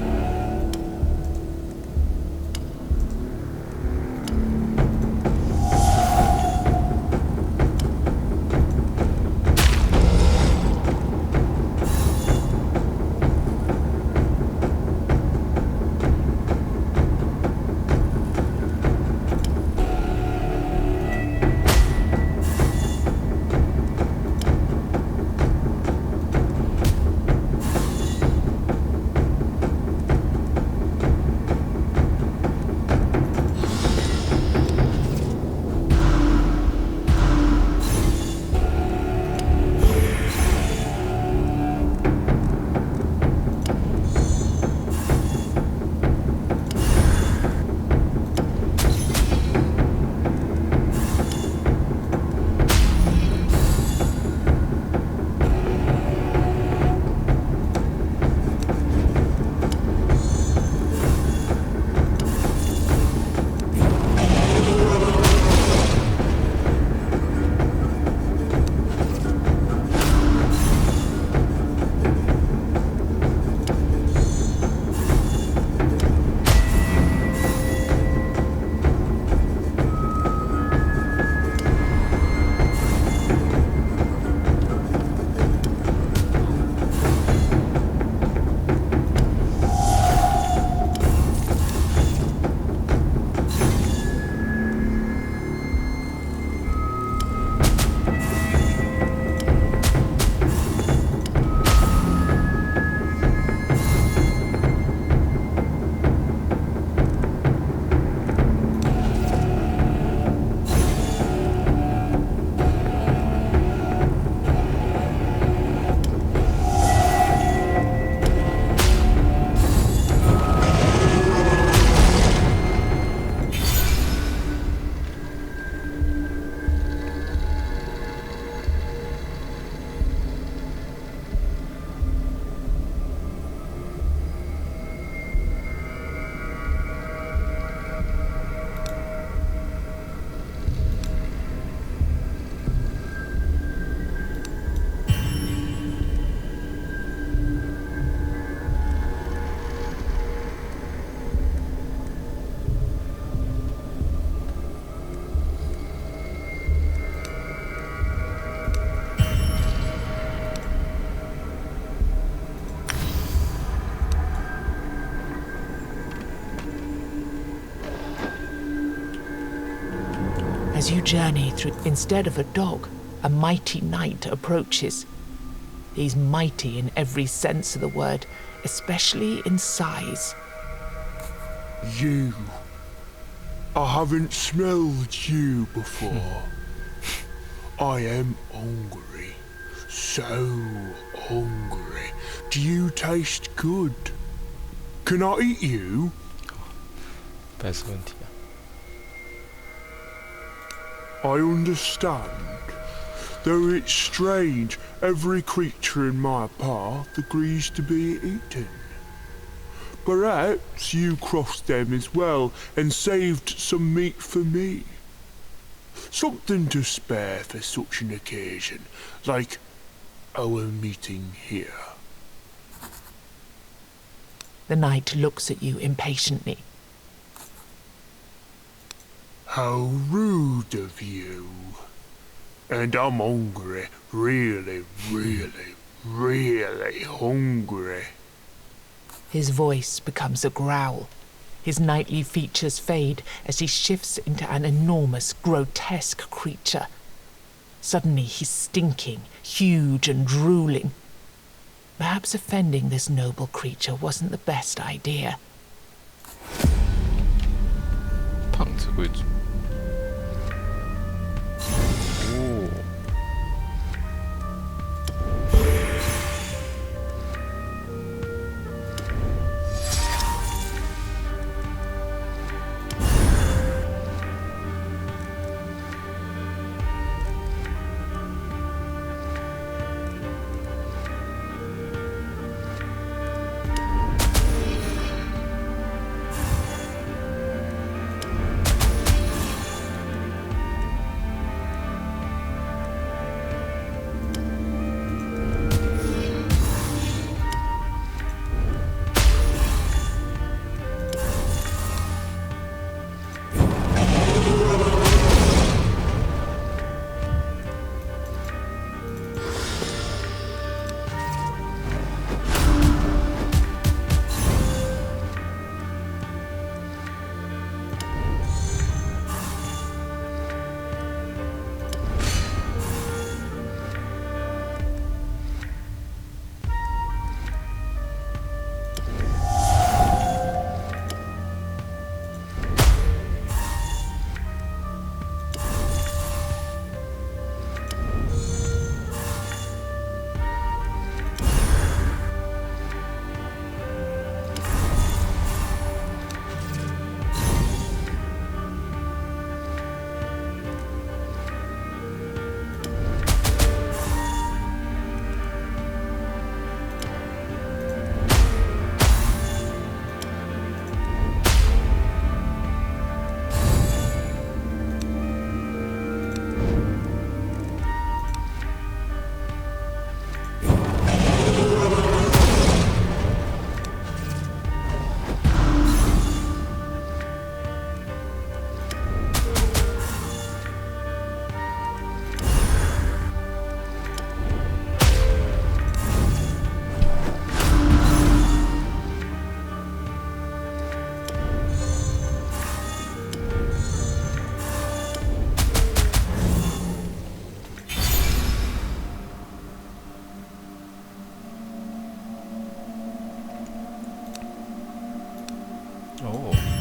As you journey through, instead of a dog, a mighty knight approaches. He's mighty in every sense of the word, especially in size. You. I haven't smelled you before. I am hungry. So hungry. Do you taste good? Can I eat you? 白色问题啊。 I understand. Though it's strange, every creature in my path agrees to be eaten. Perhaps you crossed them as well and saved some meat for me. Something to spare for such an occasion, like our meeting here. The knight looks at you impatiently. How rude of you. And I'm hungry, really, really, really hungry. His voice becomes a growl. His knightly features fade as he shifts into an enormous, grotesque creature. Suddenly he's stinking, huge and drooling. Perhaps offending this noble creature wasn't the best idea. 胖子贵族。哦。哦。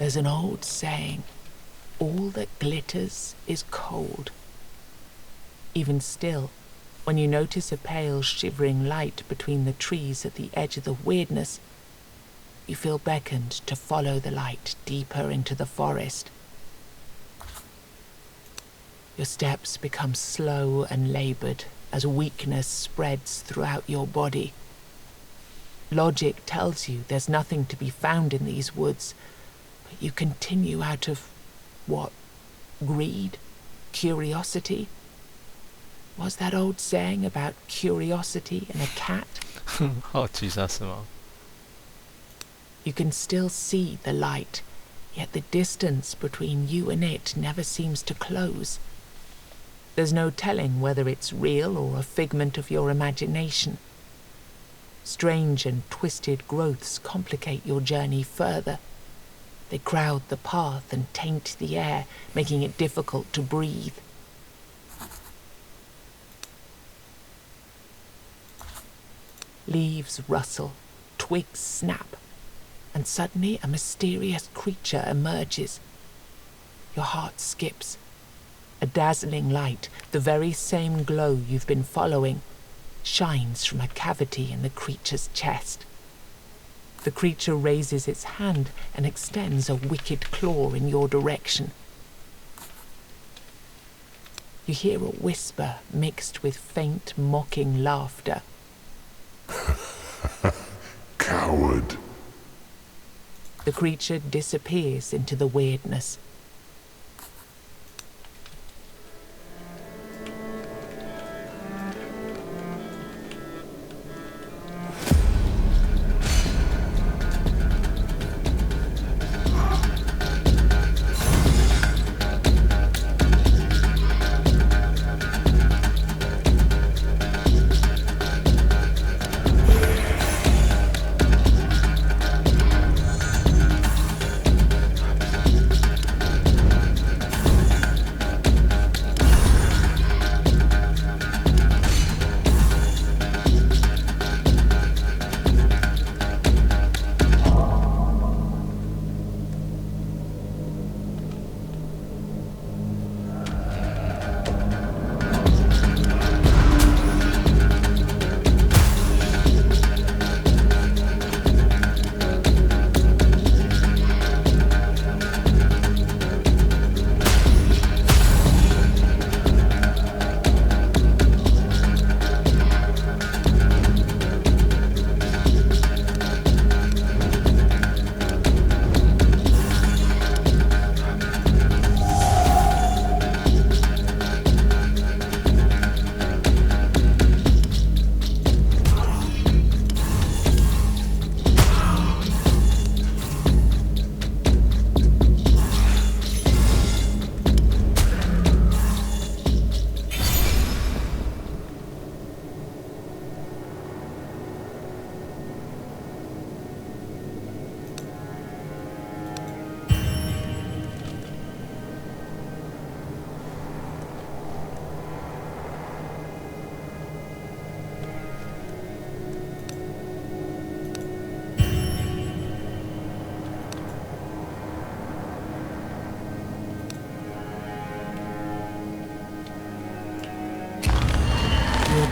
There's an old saying, all that glitters is cold. Even still, when you notice a pale shivering light between the trees at the edge of the weirdness, you feel beckoned to follow the light deeper into the forest. Your steps become slow and labored as weakness spreads throughout your body. Logic tells you there's nothing to be found in these woods, but you continue out of, what, greed? Curiosity? What's that old saying about curiosity and a cat? 好奇杀是吗？ You can still see the light, yet the distance between you and it never seems to close. There's no telling whether it's real or a figment of your imagination. Strange and twisted growths complicate your journey further. They crowd the path and taint the air, making it difficult to breathe. Leaves rustle, twigs snap, and suddenly a mysterious creature emerges. Your heart skips. A dazzling light, the very same glow you've been following, shines from a cavity in the creature's chest. The creature raises its hand and extends a wicked claw in your direction. You hear a whisper mixed with faint, mocking laughter. Coward. The creature disappears into the weirdness.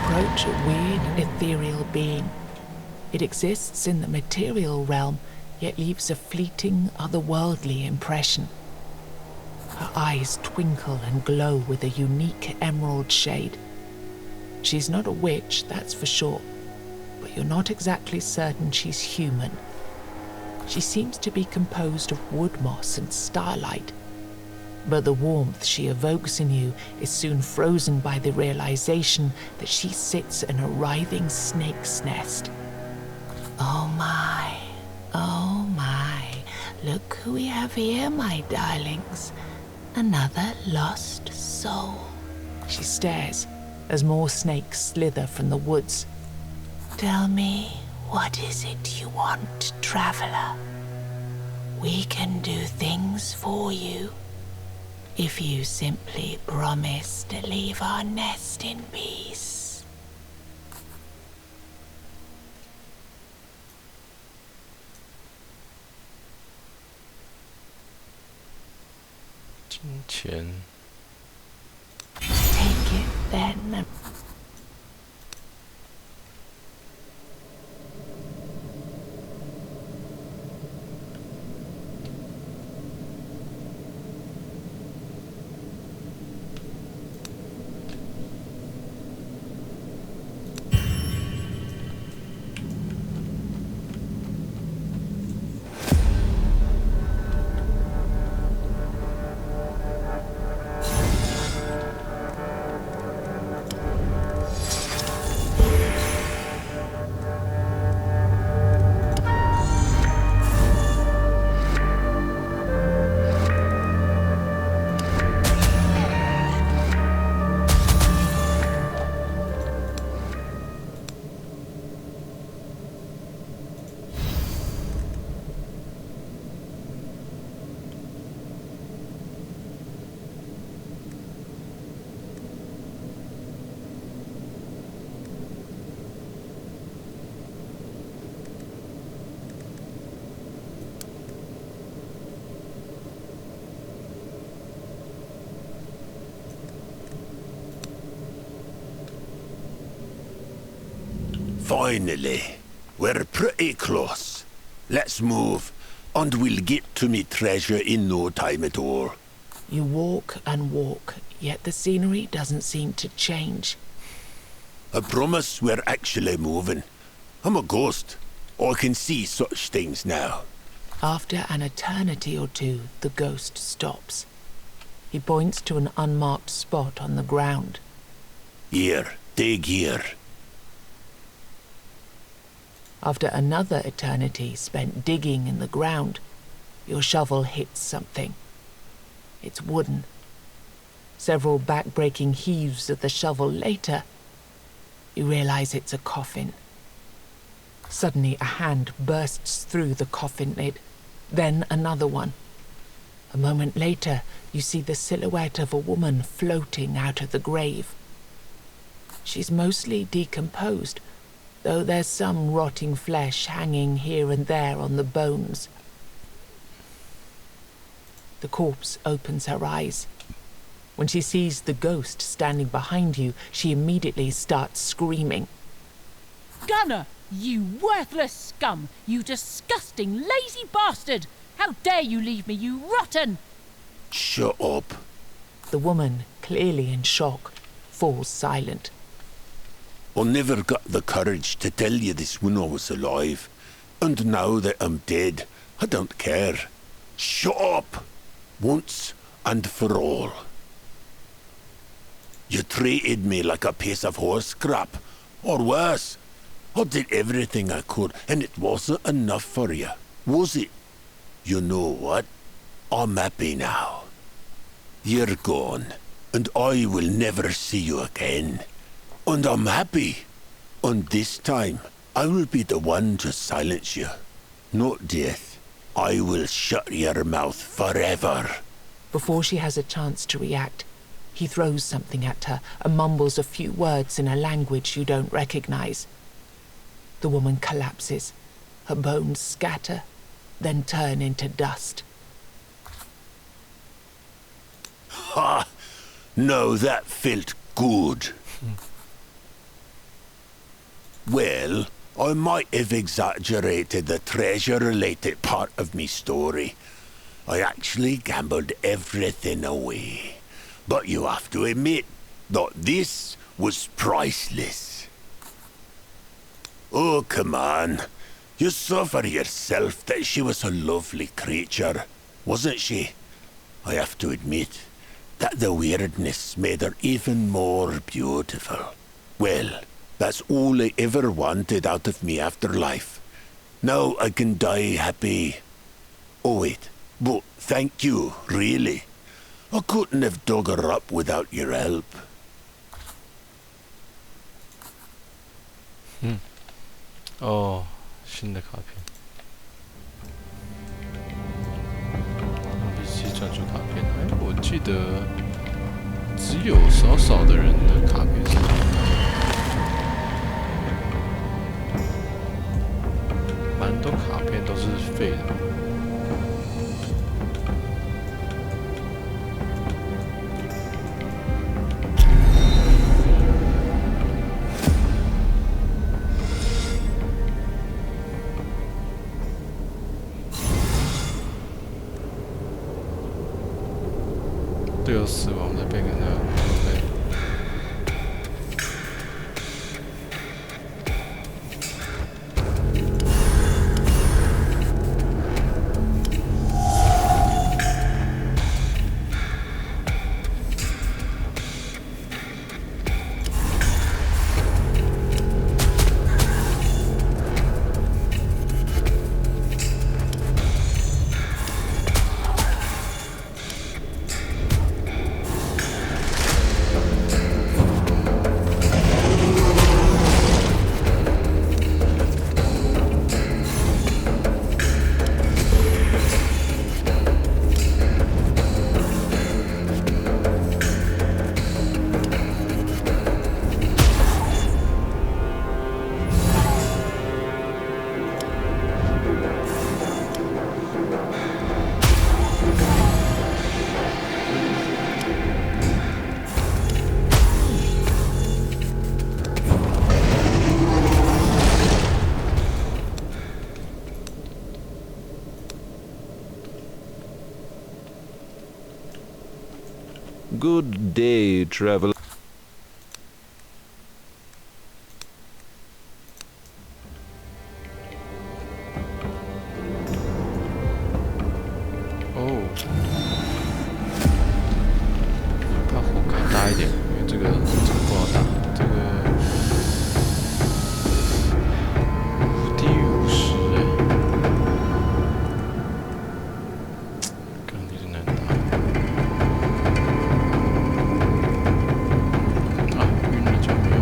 Approach a weird, ethereal being. It exists in the material realm, yet leaves a fleeting, otherworldly impression. Her eyes twinkle and glow with a unique emerald shade. She's not a witch, that's for sure, but you're not exactly certain she's human. She seems to be composed of wood moss and starlight, but the warmth she evokes in you is soon frozen by the realization that she sits in a writhing snake's nest. Oh my, look who we have here, my darlings. Another lost soul. She stares as more snakes slither from the woods. Tell me, what is it you want, traveler? We can do things for you, if you simply promise to leave our nest in peace. Take it then. Finally, we're pretty close. Let's move, and we'll get to me treasure in no time at all. You walk and walk, yet the scenery doesn't seem to change. I promise we're actually moving. I'm a ghost. I can see such things now. After an eternity or two, the ghost stops. He points to an unmarked spot on the ground. Here, dig here. After another eternity spent digging in the ground, your shovel hits something. It's wooden. Several back-breaking heaves of the shovel later, you realize it's a coffin. Suddenly a hand bursts through the coffin lid, then another one. A moment later, you see the silhouette of a woman floating out of the grave. She's mostly decomposed, though there's some rotting flesh hanging here and there on the bones. The corpse opens her eyes. When she sees the ghost standing behind you, she immediately starts screaming. Gunner, you worthless scum! You disgusting, lazy bastard! How dare you leave me, you rotten! Shut up. The woman, clearly in shock, falls silent. I never got the courage to tell you this when I was alive. And now that I'm dead, I don't care. Shut up! Once and for all. You treated me like a piece of horse scrap. Or worse. I did everything I could, and it wasn't enough for you, was it? You know what? I'm happy now. You're gone, and I will never see you again. And I'm happy. And this time, I will be the one to silence you. Not death. I will shut your mouth forever. Before she has a chance to react, he throws something at her and mumbles a few words in a language you don't recognize. The woman collapses. Her bones scatter, then turn into dust. Ha! No, that felt good. Well, I might have exaggerated the treasure-related part of me story. I actually gambled everything away. But you have to admit that this was priceless. Oh, come on. You saw for yourself that she was a lovely creature, wasn't she? I have to admit that the weirdness made her even more beautiful. Well, that's all I ever wanted out of me after life. Now I can die happy. Oh wait, but thank you, really. I couldn't have dug her up without your help.哦，新的卡片。NPC 专属卡片，哎，我记得只有少少的人的卡片是。蛮多卡片都是废的。队友死亡才变成那样。OK。Good day, traveler.哦，把火开大一点，因为这个不好打，这个低于50哎，感觉有点难打。啊，晕了就没有。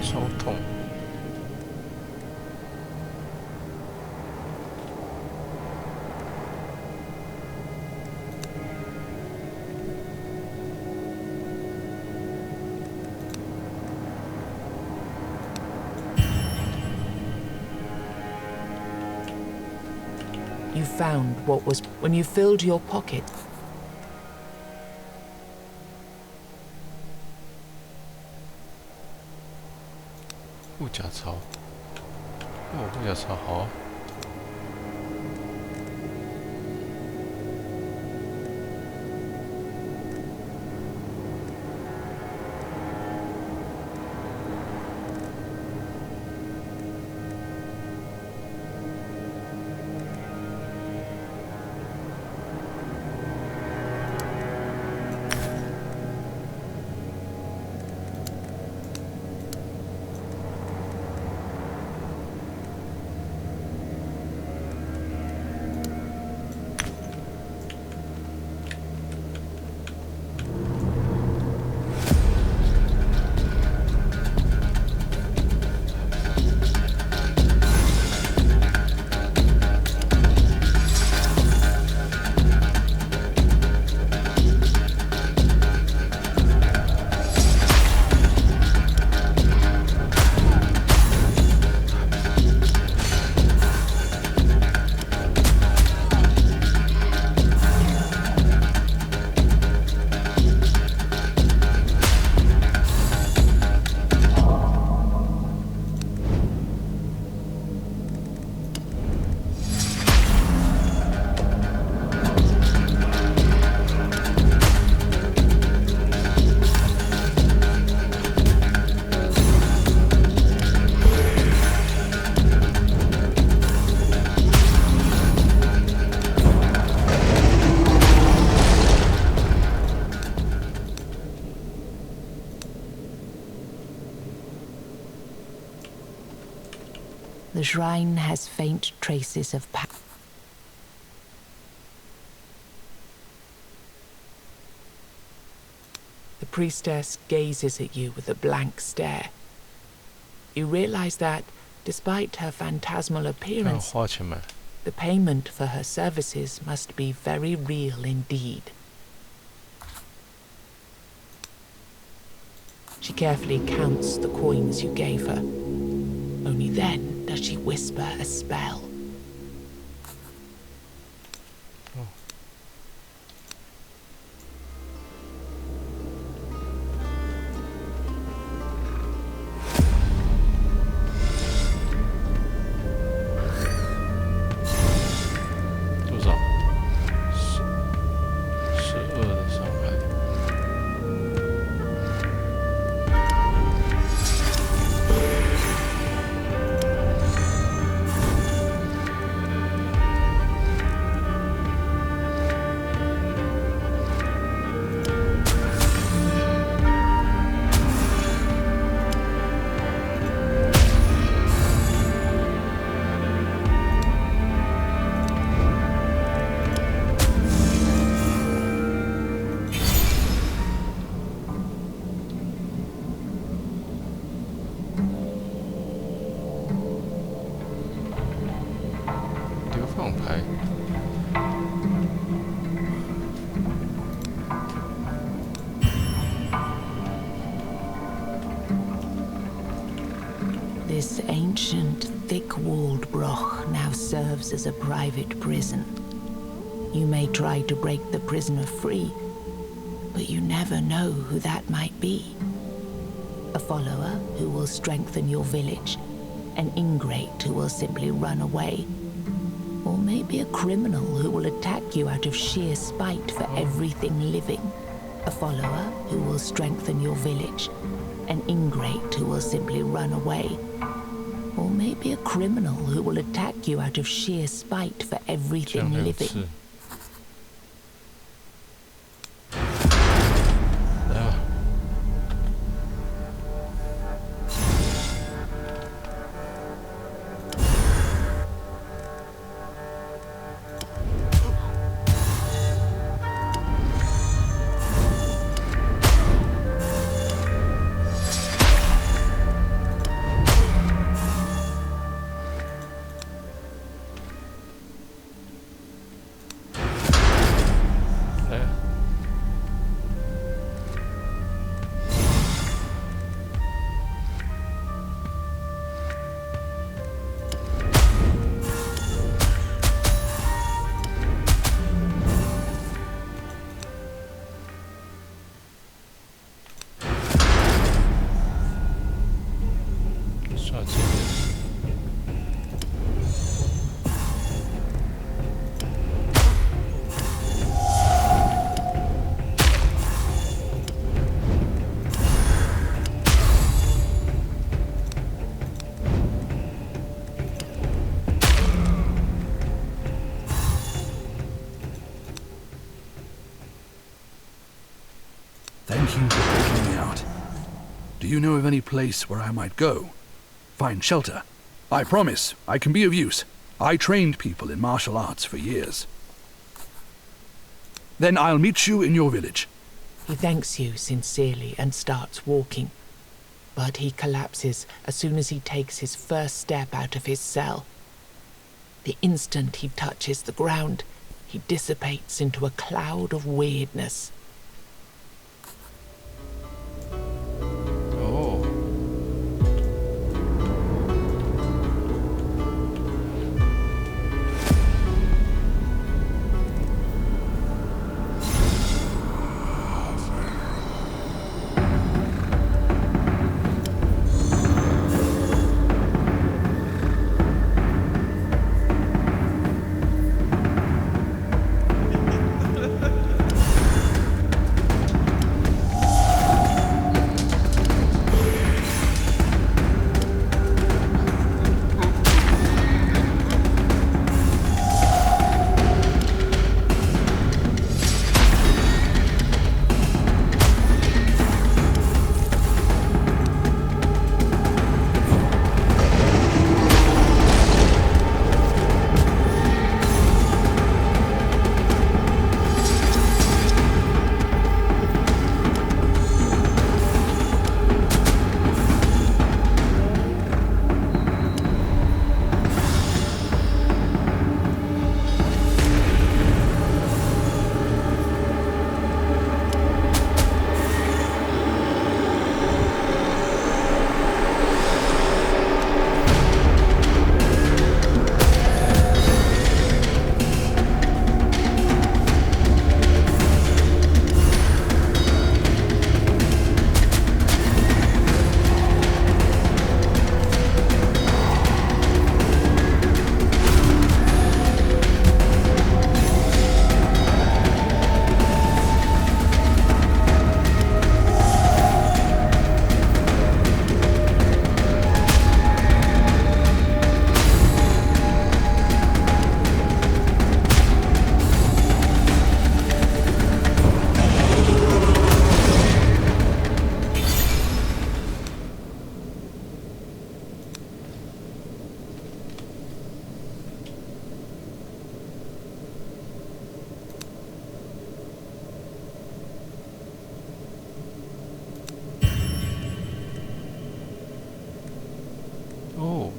超痛。You found what was when you filled your pocket. 护甲槽，哦，护甲槽好。The shrine has faint traces of power. The priestess gazes at you with a blank stare. You realize that, despite her phantasmal appearance, The payment for her services must be very real indeed. She carefully counts the coins you gave her. Only then does she whisper a spell. This ancient, thick-walled broch now serves as a private prison. You may try to break the prisoner free, but you never know who that might be. A follower who will strengthen your village, an ingrate who will simply run away, or maybe a criminal who will attack you out of sheer spite for everything living. A follower who will strengthen your village, an ingrate who will simply run away, or maybe a criminal who will attack you out of sheer spite for everything living. Thank you for taking me out. Do you know of any place where I might go? Find shelter? I promise I can be of use. I trained people in martial arts for years. Then I'll meet you in your village. He thanks you sincerely and starts walking, but he collapses as soon as he takes his first step out of his cell. The instant he touches the ground, he dissipates into a cloud of weirdness. 哦，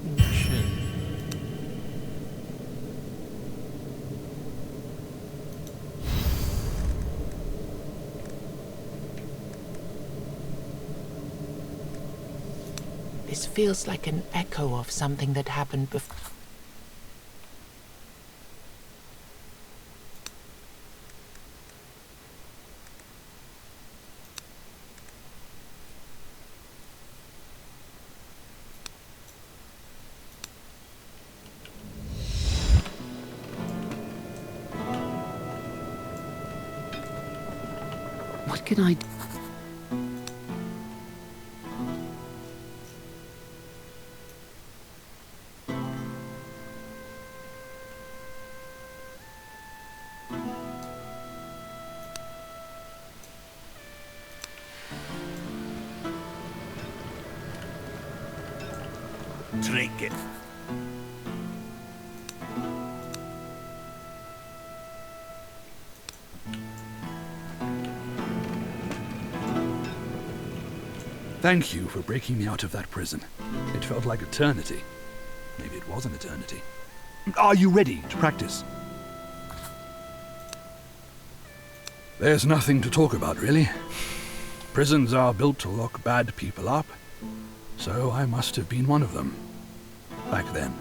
晕眩。This feels like an echo of something that happened before. What can I do? Drink it. Thank you for breaking me out of that prison. It felt like eternity. Maybe it was an eternity. Are you ready to practice? There's nothing to talk about, really. Prisons are built to lock bad people up, so I must have been one of them. Back then.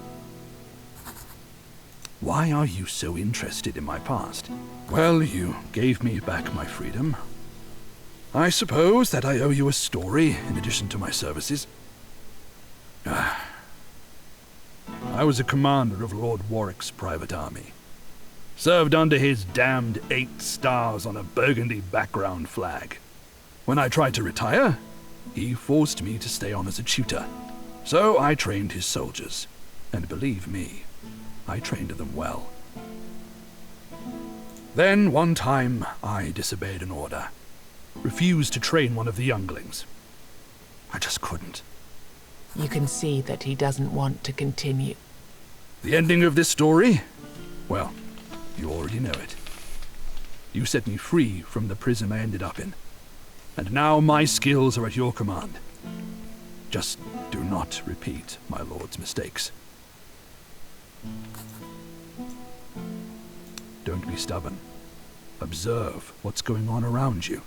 Why are you so interested in my past? Well, you gave me back my freedom. I suppose that I owe you a story in addition to my services. I was a commander of Lord Warwick's private army. Served under his damned 8 stars on a burgundy background flag. When I tried to retire, he forced me to stay on as a tutor. So I trained his soldiers. And believe me, I trained them well. Then, one time, I disobeyed an order. Refused to train one of the younglings. I just couldn't. You can see that he doesn't want to continue. The ending of this story? Well, you already know it. You set me free from the prison I ended up in. And now my skills are at your command. Just do not repeat my lord's mistakes. Don't be stubborn. Observe what's going on around you.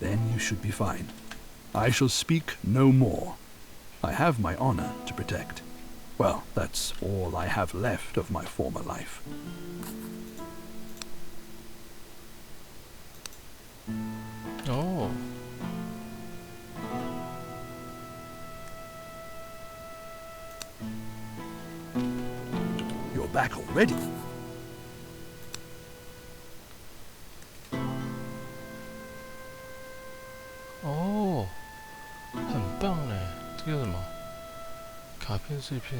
Then you should be fine. I shall speak no more. I have my honor to protect. Well, that's all I have left of my former life. Oh. You're back already.哦，很棒嘞！这个叫什么？卡片碎片。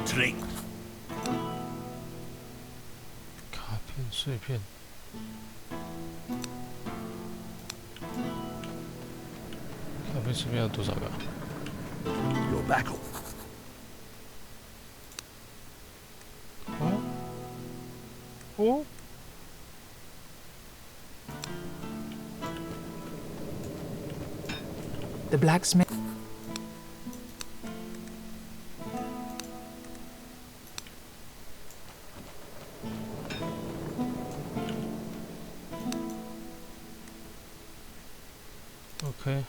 Drink. 卡片碎片。卡片碎片有多少个啊？ You're back. 哦。哦。 The blacksmith. OK。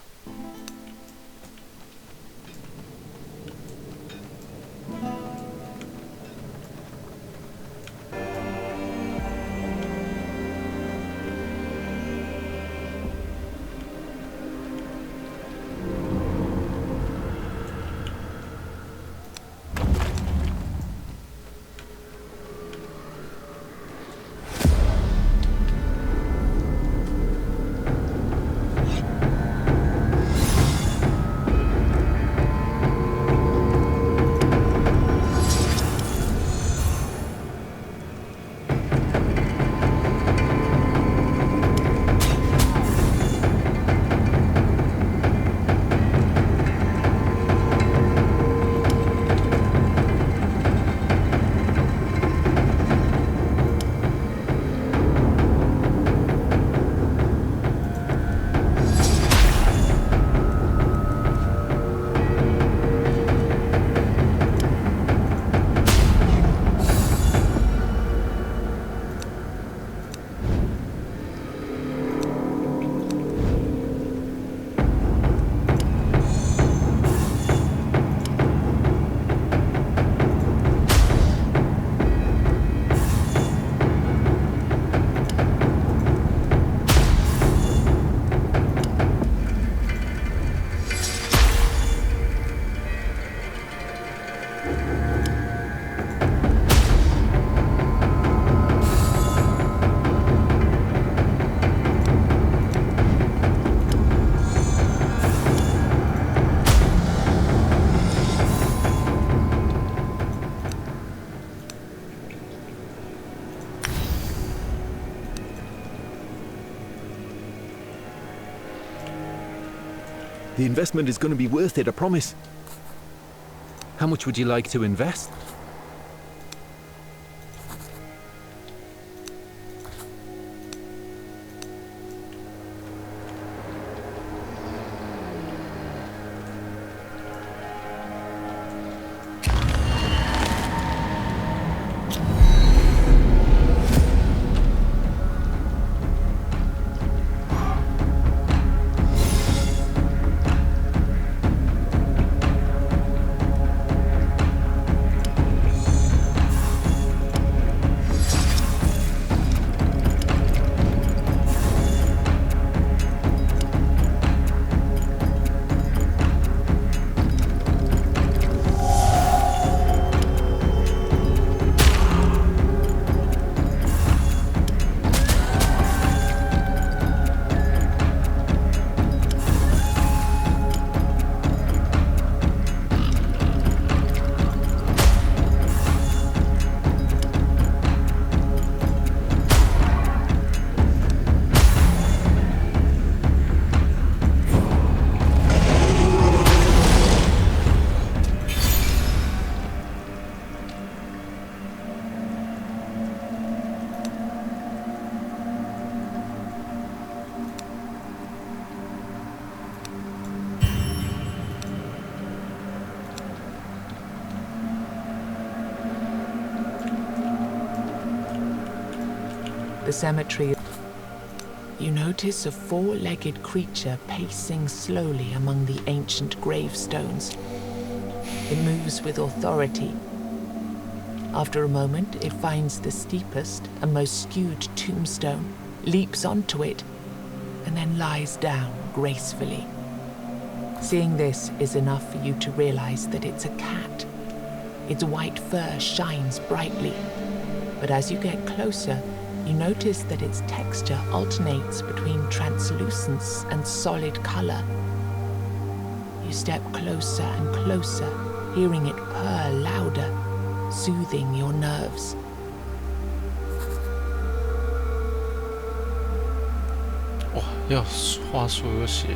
The investment is going to be worth it, I promise. How much would you like to invest? The cemetery. You notice a four-legged creature pacing slowly among the ancient gravestones. It moves with authority. After a moment, it finds the steepest and most skewed tombstone, leaps onto it, and then lies down gracefully. Seeing this is enough for you to realize that it's a cat. Its white fur shines brightly, but as you get closer, you notice that its texture alternates between translucence and solid color. You step closer and closer, hearing it purr louder, soothing your nerves. Wow, 要话术有写。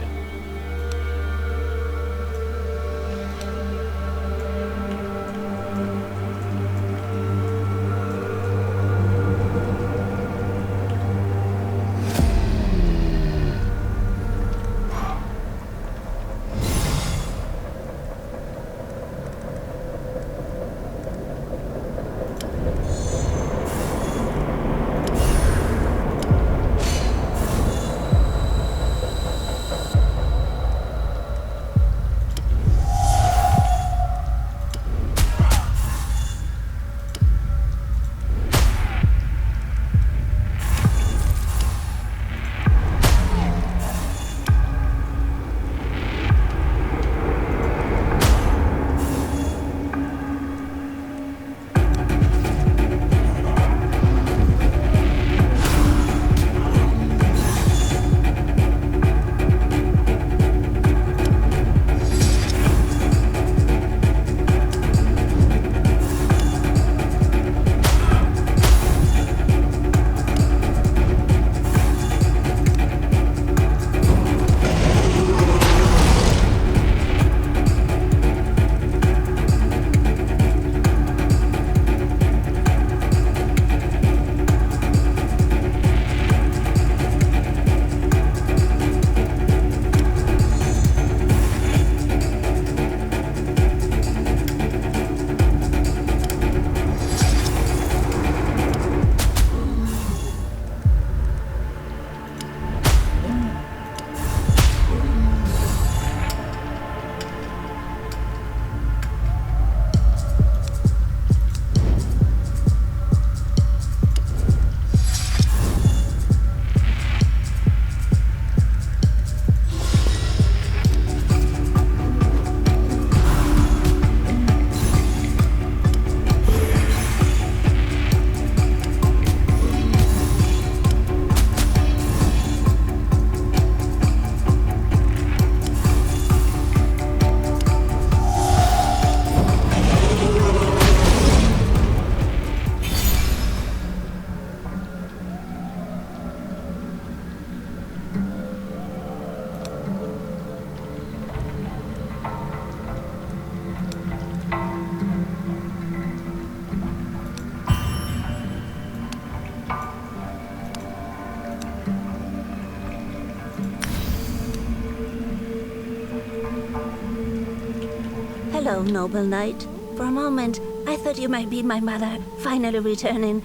Hello, noble knight. For a moment, I thought you might be my mother, finally returning.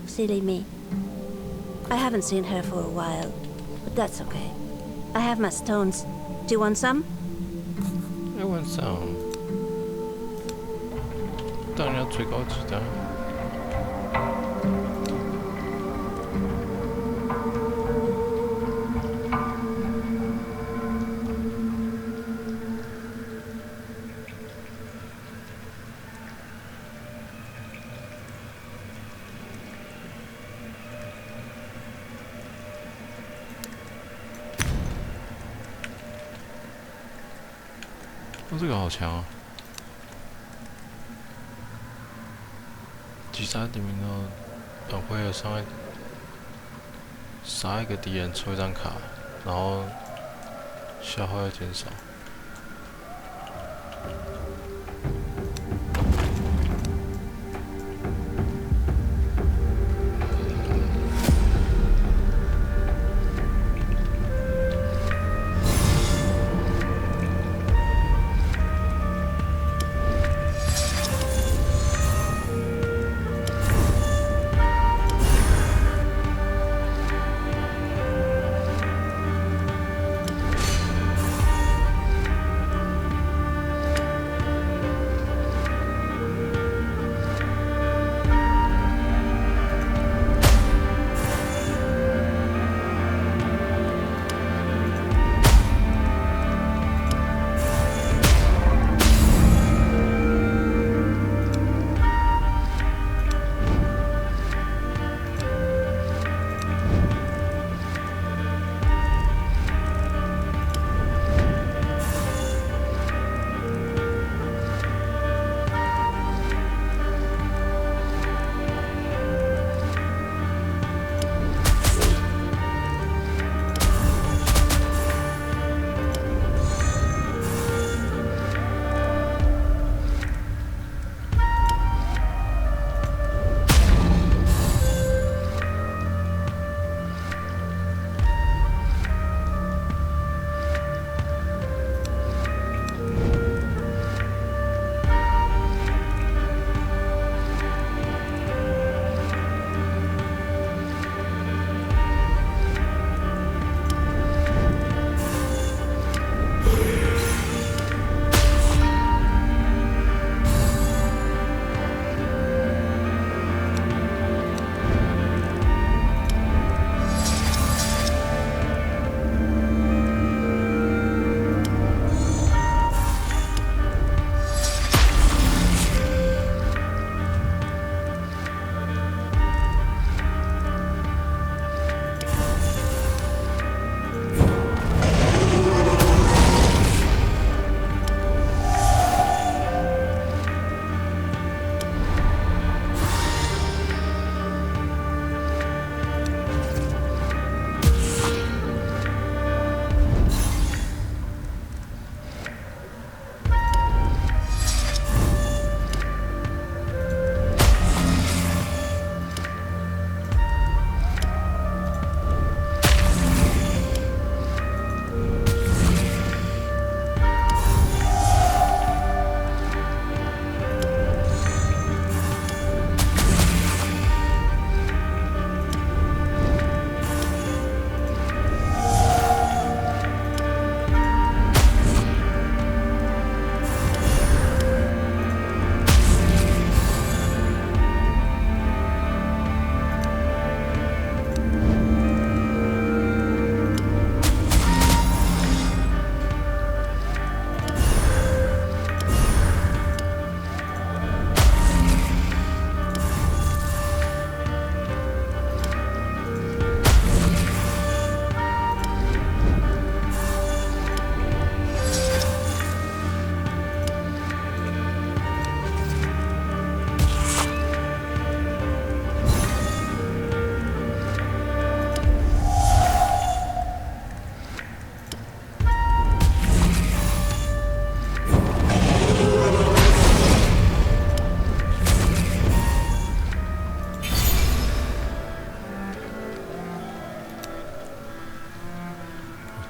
Silly me. I haven't seen her for a while, but that's okay. I have my stones. Do you want some? I want some. 当然要最高级的。哦，这个好强啊！击杀敌人后，等会有伤害，杀一个敌人抽一张卡，然后消耗要减少。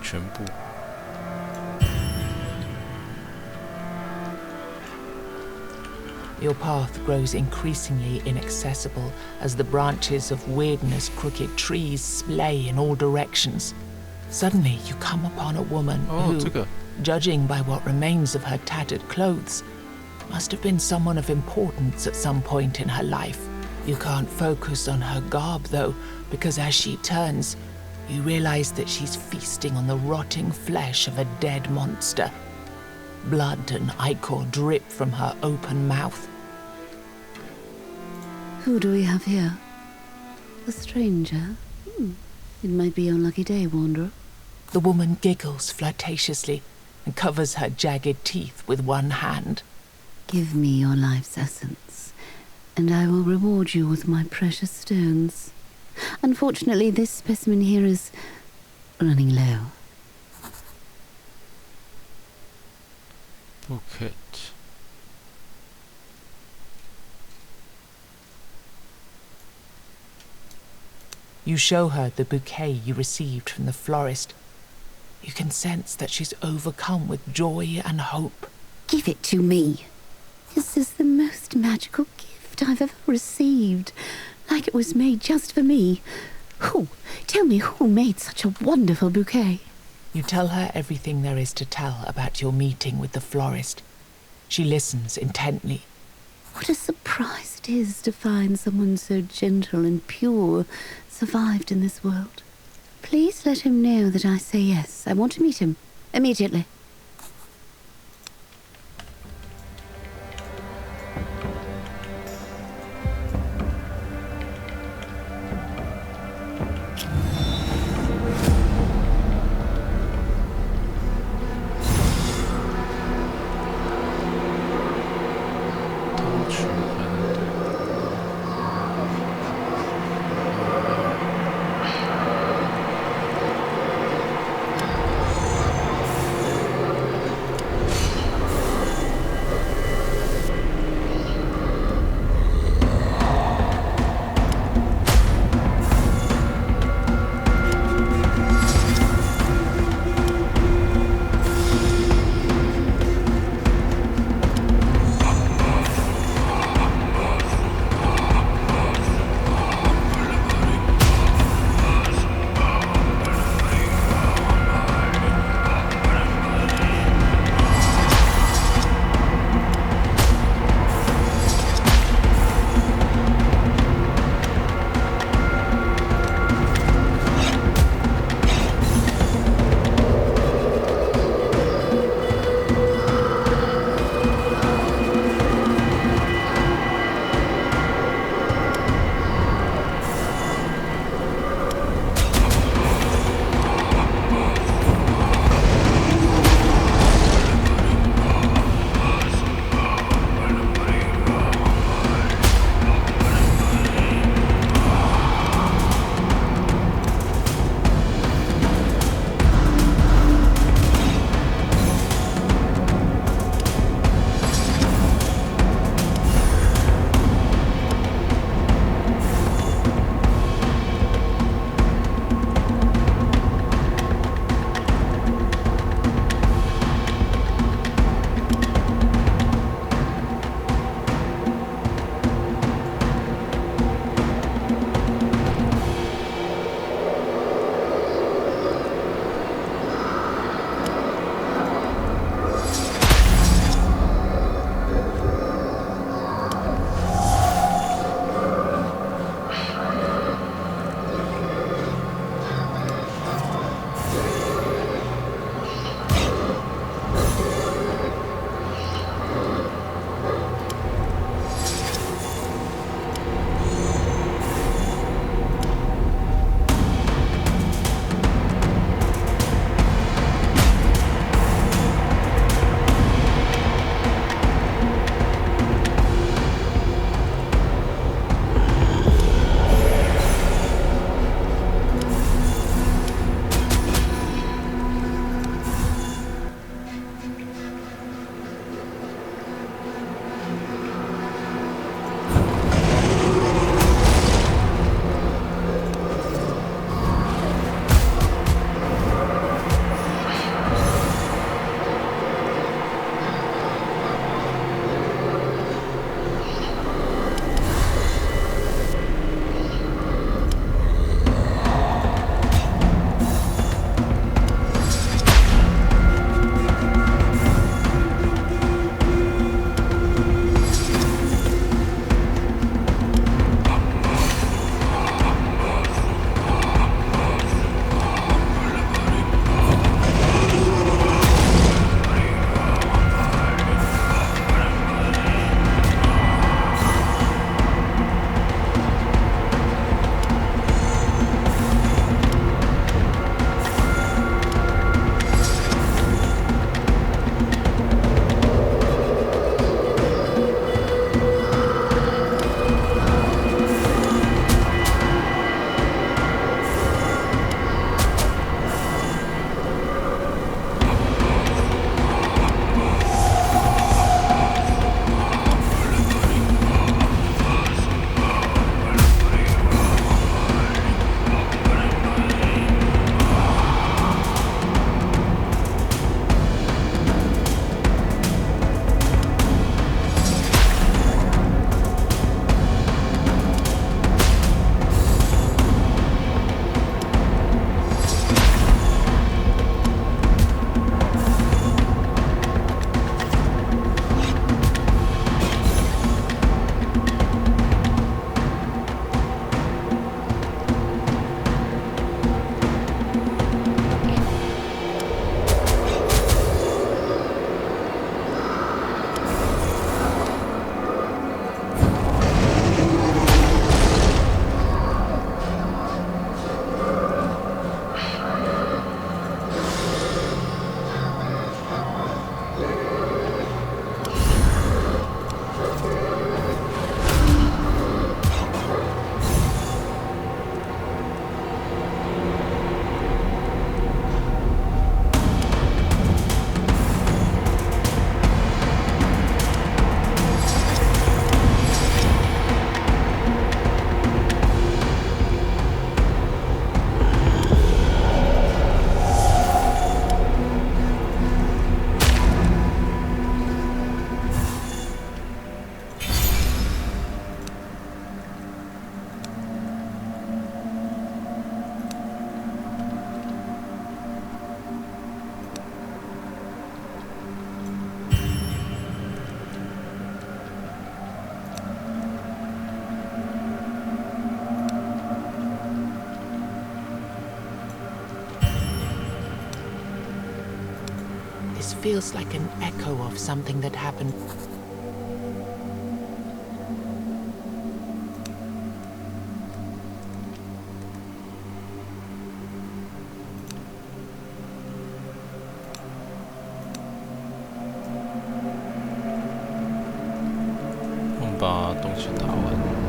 全部。Your path grows increasingly inaccessible as the branches of weirdness crooked trees splay in all directions. Suddenly, you come upon a woman who, judging by what remains of her tattered clothes, must have been someone of importance at some point in her life. You can't focus on her garb, though, because as she turns, you realize that she's feasting on the rotting flesh of a dead monster. Blood and ichor drip from her open mouth. Who do we have here? A stranger? It might be your lucky day, wanderer. The woman giggles flirtatiously and covers her jagged teeth with one hand. Give me your life's essence, and I will reward you with my precious stones. Unfortunately, this specimen here is running low. Bouquet. You show her the bouquet you received from the florist. You can sense that she's overcome with joy and hope. Give it to me. This is the most magical gift I've ever received. Like it was made just for me. Tell me who made such a wonderful bouquet? You tell her everything there is to tell about your meeting with the florist. She listens intently. What a surprise it is to find someone so gentle and pure survived in this world. Please let him know that I say yes. I want to meet him immediately. This feels like an echo of something that happened.把东西打完。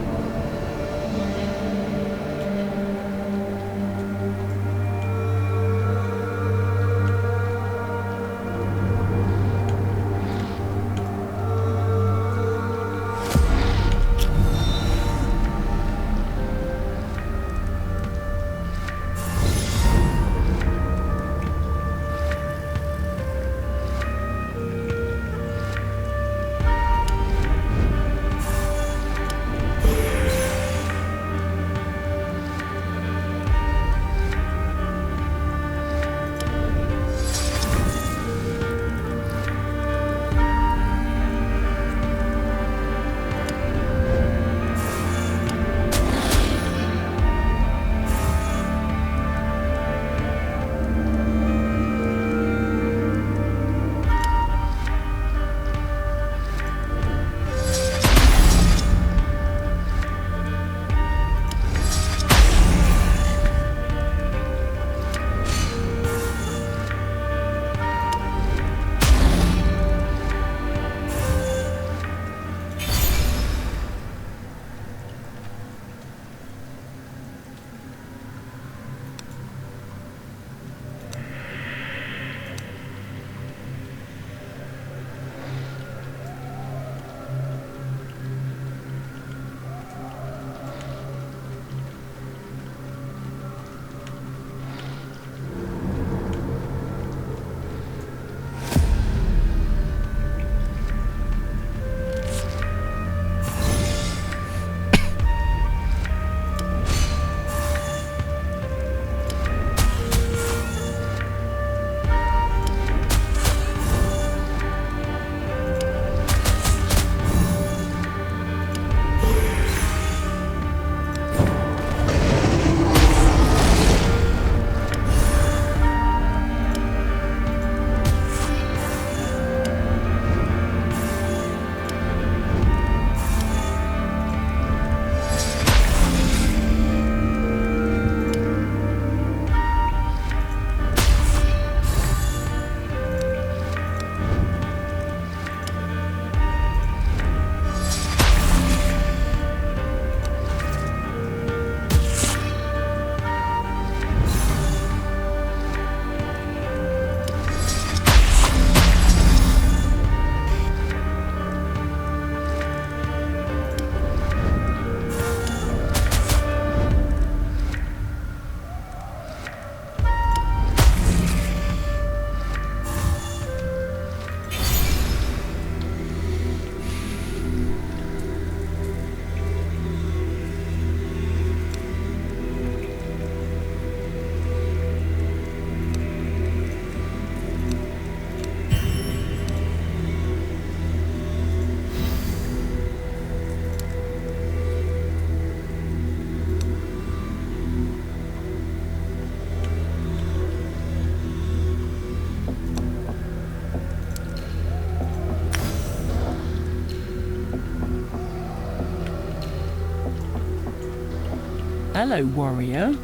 Hello, warrior.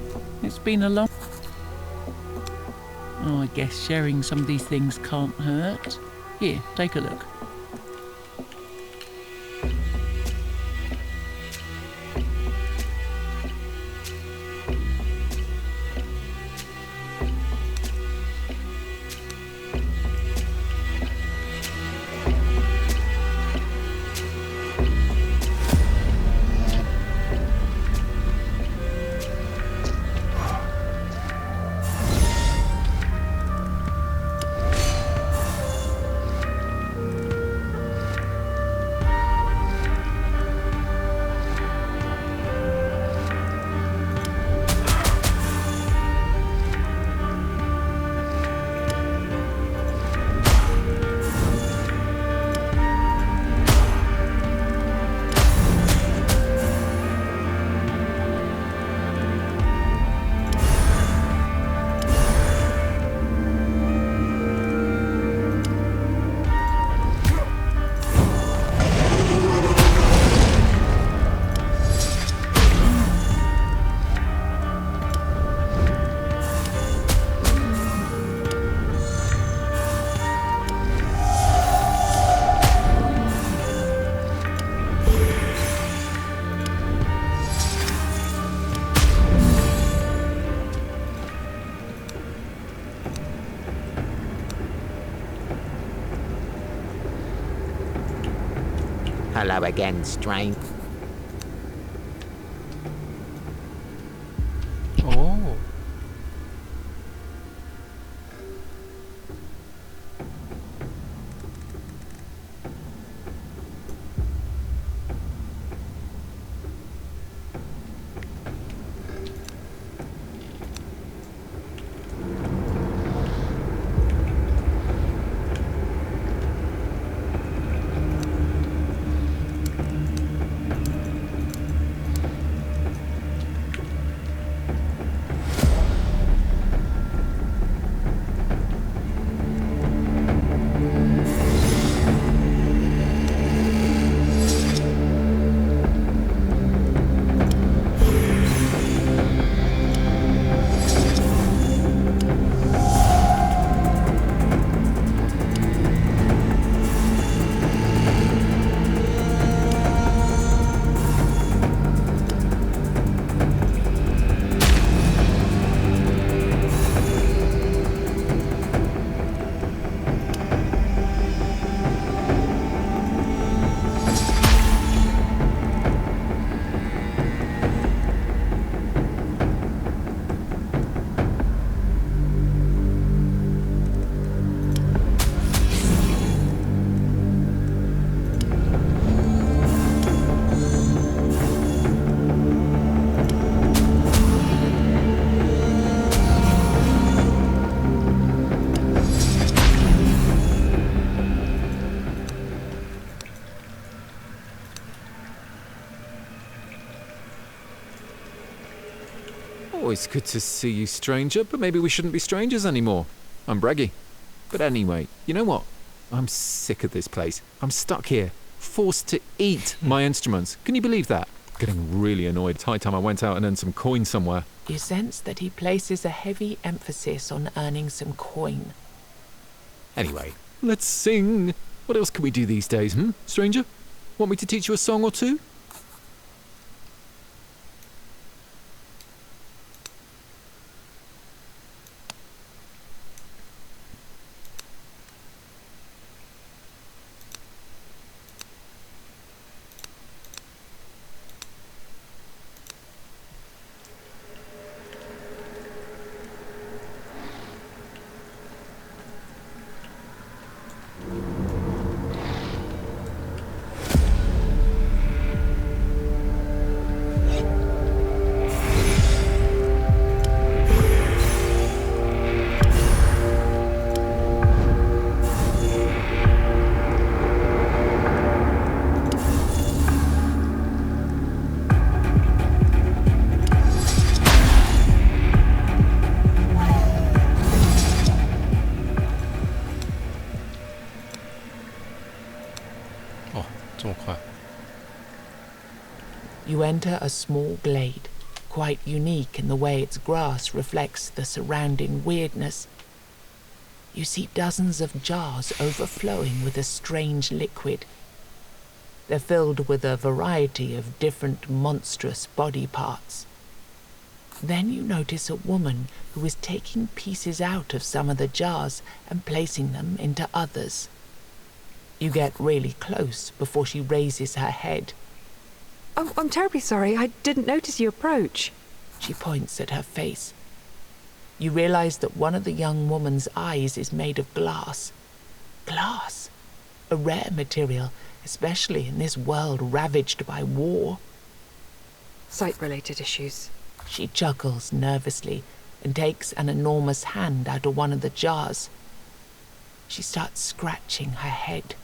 It's been a long... Oh, I guess sharing some of these things can't hurt. Here, take a look. Hello again, strange. Oh. Always good to see you, stranger, but maybe we shouldn't be strangers anymore. I'm Breggy. But anyway, you know what? I'm sick of this place. I'm stuck here, forced to eat my instruments. Can you believe that? Getting really annoyed. It's high time I went out and earned some coin somewhere. You sense that he places a heavy emphasis on earning some coin. Anyway, let's sing. What else can we do these days, stranger? Want me to teach you a song or two? You enter a small glade, quite unique in the way its grass reflects the surrounding weirdness. You see dozens of jars overflowing with a strange liquid. They're filled with a variety of different monstrous body parts. Then you notice a woman who is taking pieces out of some of the jars and placing them into others. You get really close before she raises her head. Oh, I'm terribly sorry. I didn't notice you approach. She points at her face. You realize that one of the young woman's eyes is made of glass. Glass? A rare material, especially in this world ravaged by war. Sight-related issues. She chuckles nervously and takes an enormous hand out of one of the jars. She starts scratching her head.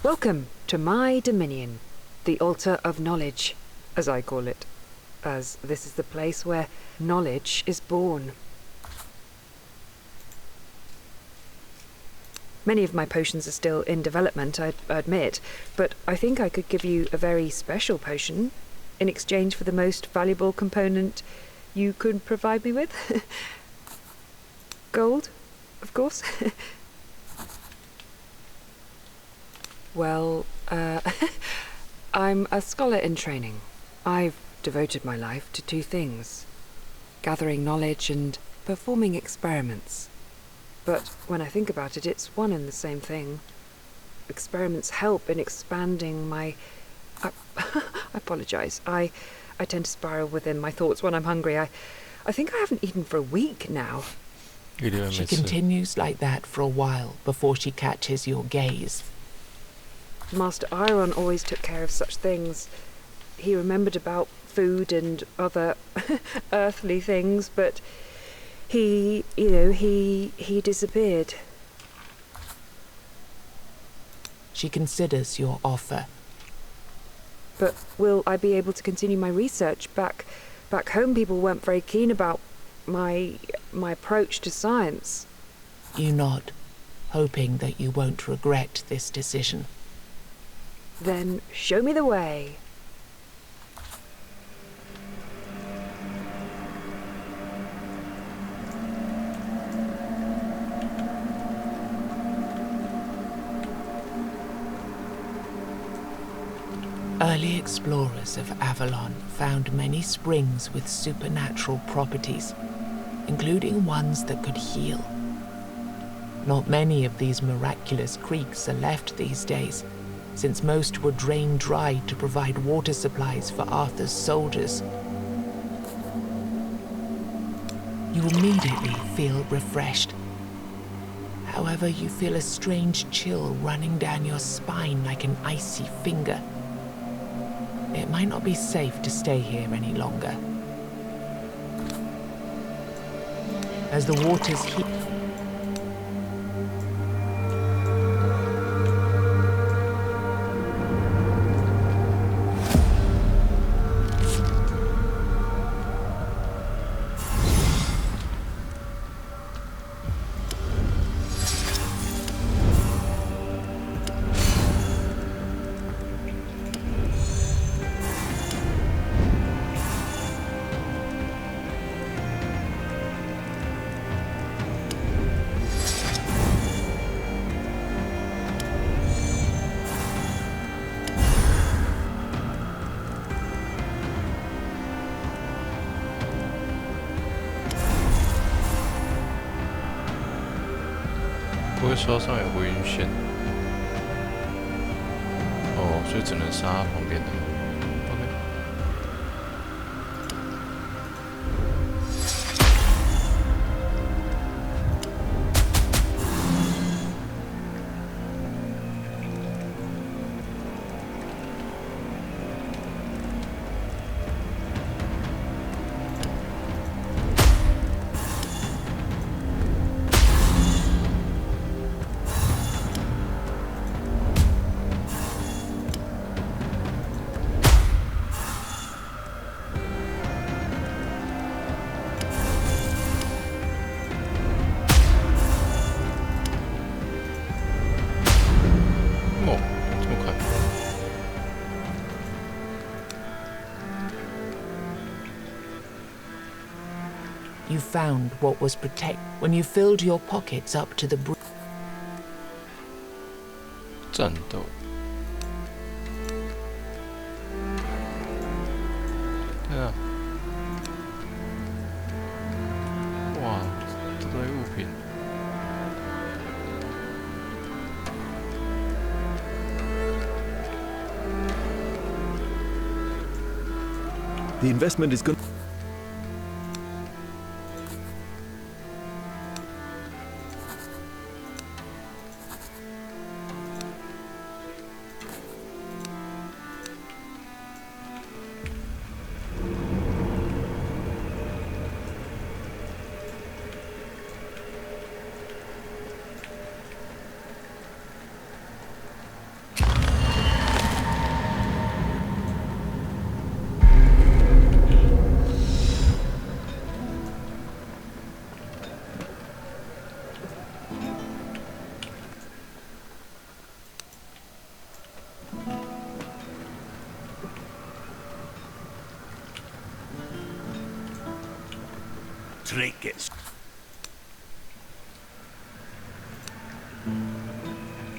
Welcome to my dominion. The altar of knowledge, as I call it, as this is the place where knowledge is born. Many of my potions are still in development, I admit, but I think I could give you a very special potion in exchange for the most valuable component you could provide me with. Gold, of course. Well, I'm a scholar in training. I've devoted my life to two things: gathering knowledge and performing experiments. But when I think about it, it's one and the same thing. experiments help in expanding my... I apologise. I tend to spiral within my thoughts when I'm hungry. I think I haven't eaten for a week now. She continues like that for a while before she catches your gaze. Master Iron always took care of such things. He remembered about food and other earthly things, but he disappeared. She considers your offer. But will I be able to continue my research? Back home, people weren't very keen about my approach to science. You nod, hoping that you won't regret this decision. Then show me the way. Early explorers of Avalon found many springs with supernatural properties, including ones that could heal. Not many of these miraculous creeks are left these days, since most were drained dry to provide water supplies for Arthur's soldiers. You immediately feel refreshed. However, you feel a strange chill running down your spine like an icy finger. It might not be safe to stay here any longer. As the waters heat,不会说上有回晕线。哦，所以只能杀旁边的。OK。You found what was protected when you filled your pockets up to the brim. 战斗。对啊。哇，这堆物品。The investment is good. Trinkets.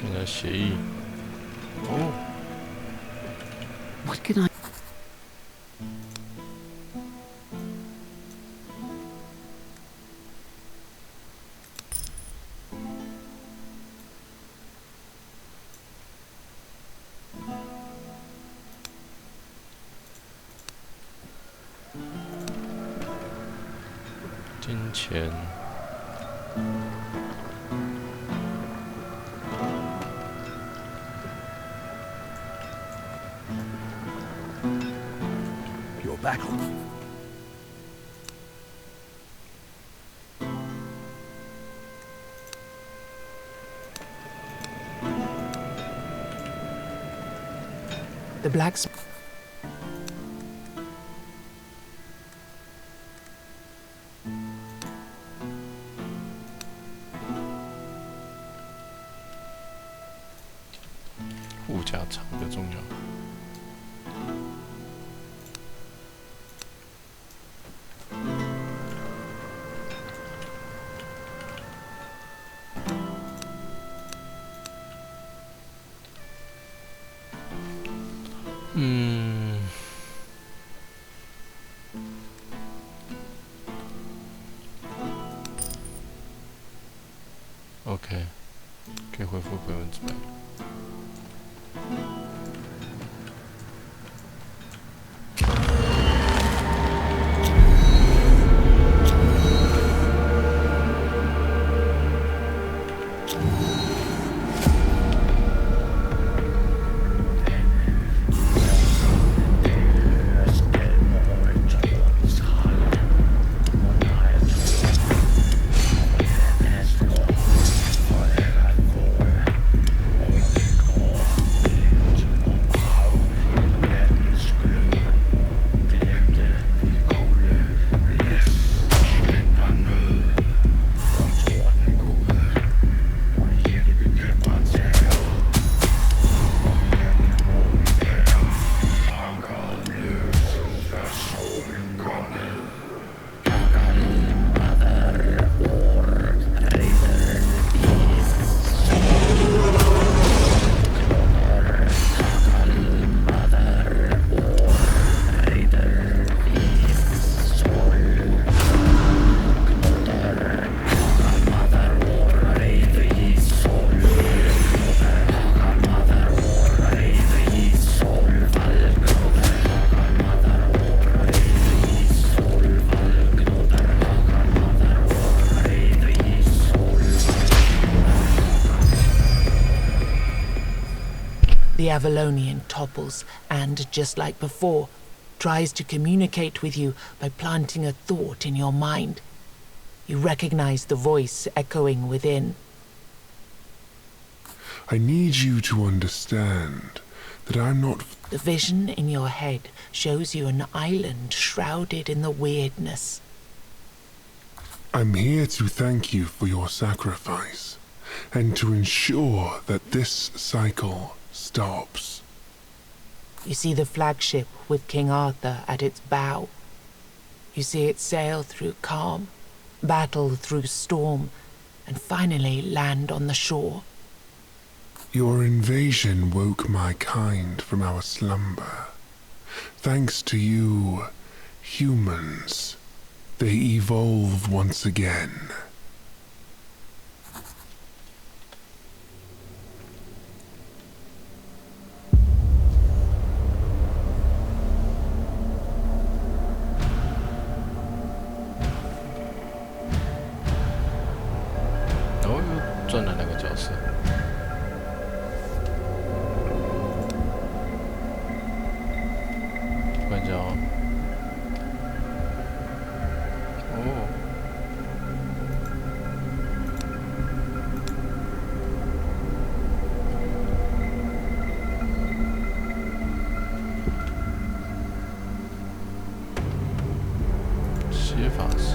原来协议。哦。What can I... 金钱。You're back on. The blacksmith.护甲场比较重要。OK， 可以恢复回文字版。The Avalonian topples and, just like before, tries to communicate with you by planting a thought in your mind. You recognize the voice echoing within. I need you to understand that I'm not... The vision in your head shows you an island shrouded in the weirdness. I'm here to thank you for your sacrifice, and to ensure that this cycle stops. You see the flagship with King Arthur at its bow. You see it sail through calm, battle through storm, and finally land on the shore. Your invasion woke my kind from our slumber. Thanks to you, humans, they evolve once again.转了那个角色。看一下哦。哦。邪法师。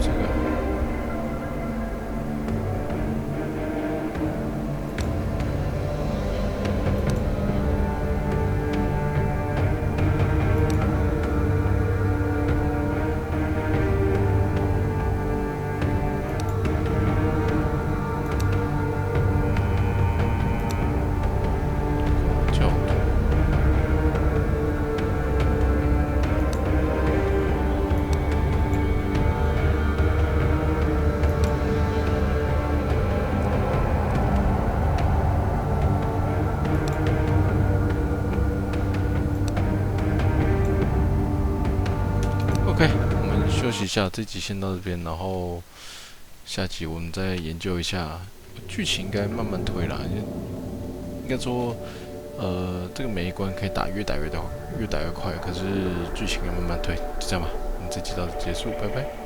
这个。休息一下，这集先到这边，然后下集我们再研究一下剧情，应该慢慢推啦。应该说，这个每一关可以越打越快，可是剧情要慢慢推，就这样吧。我们这集到此结束，拜拜。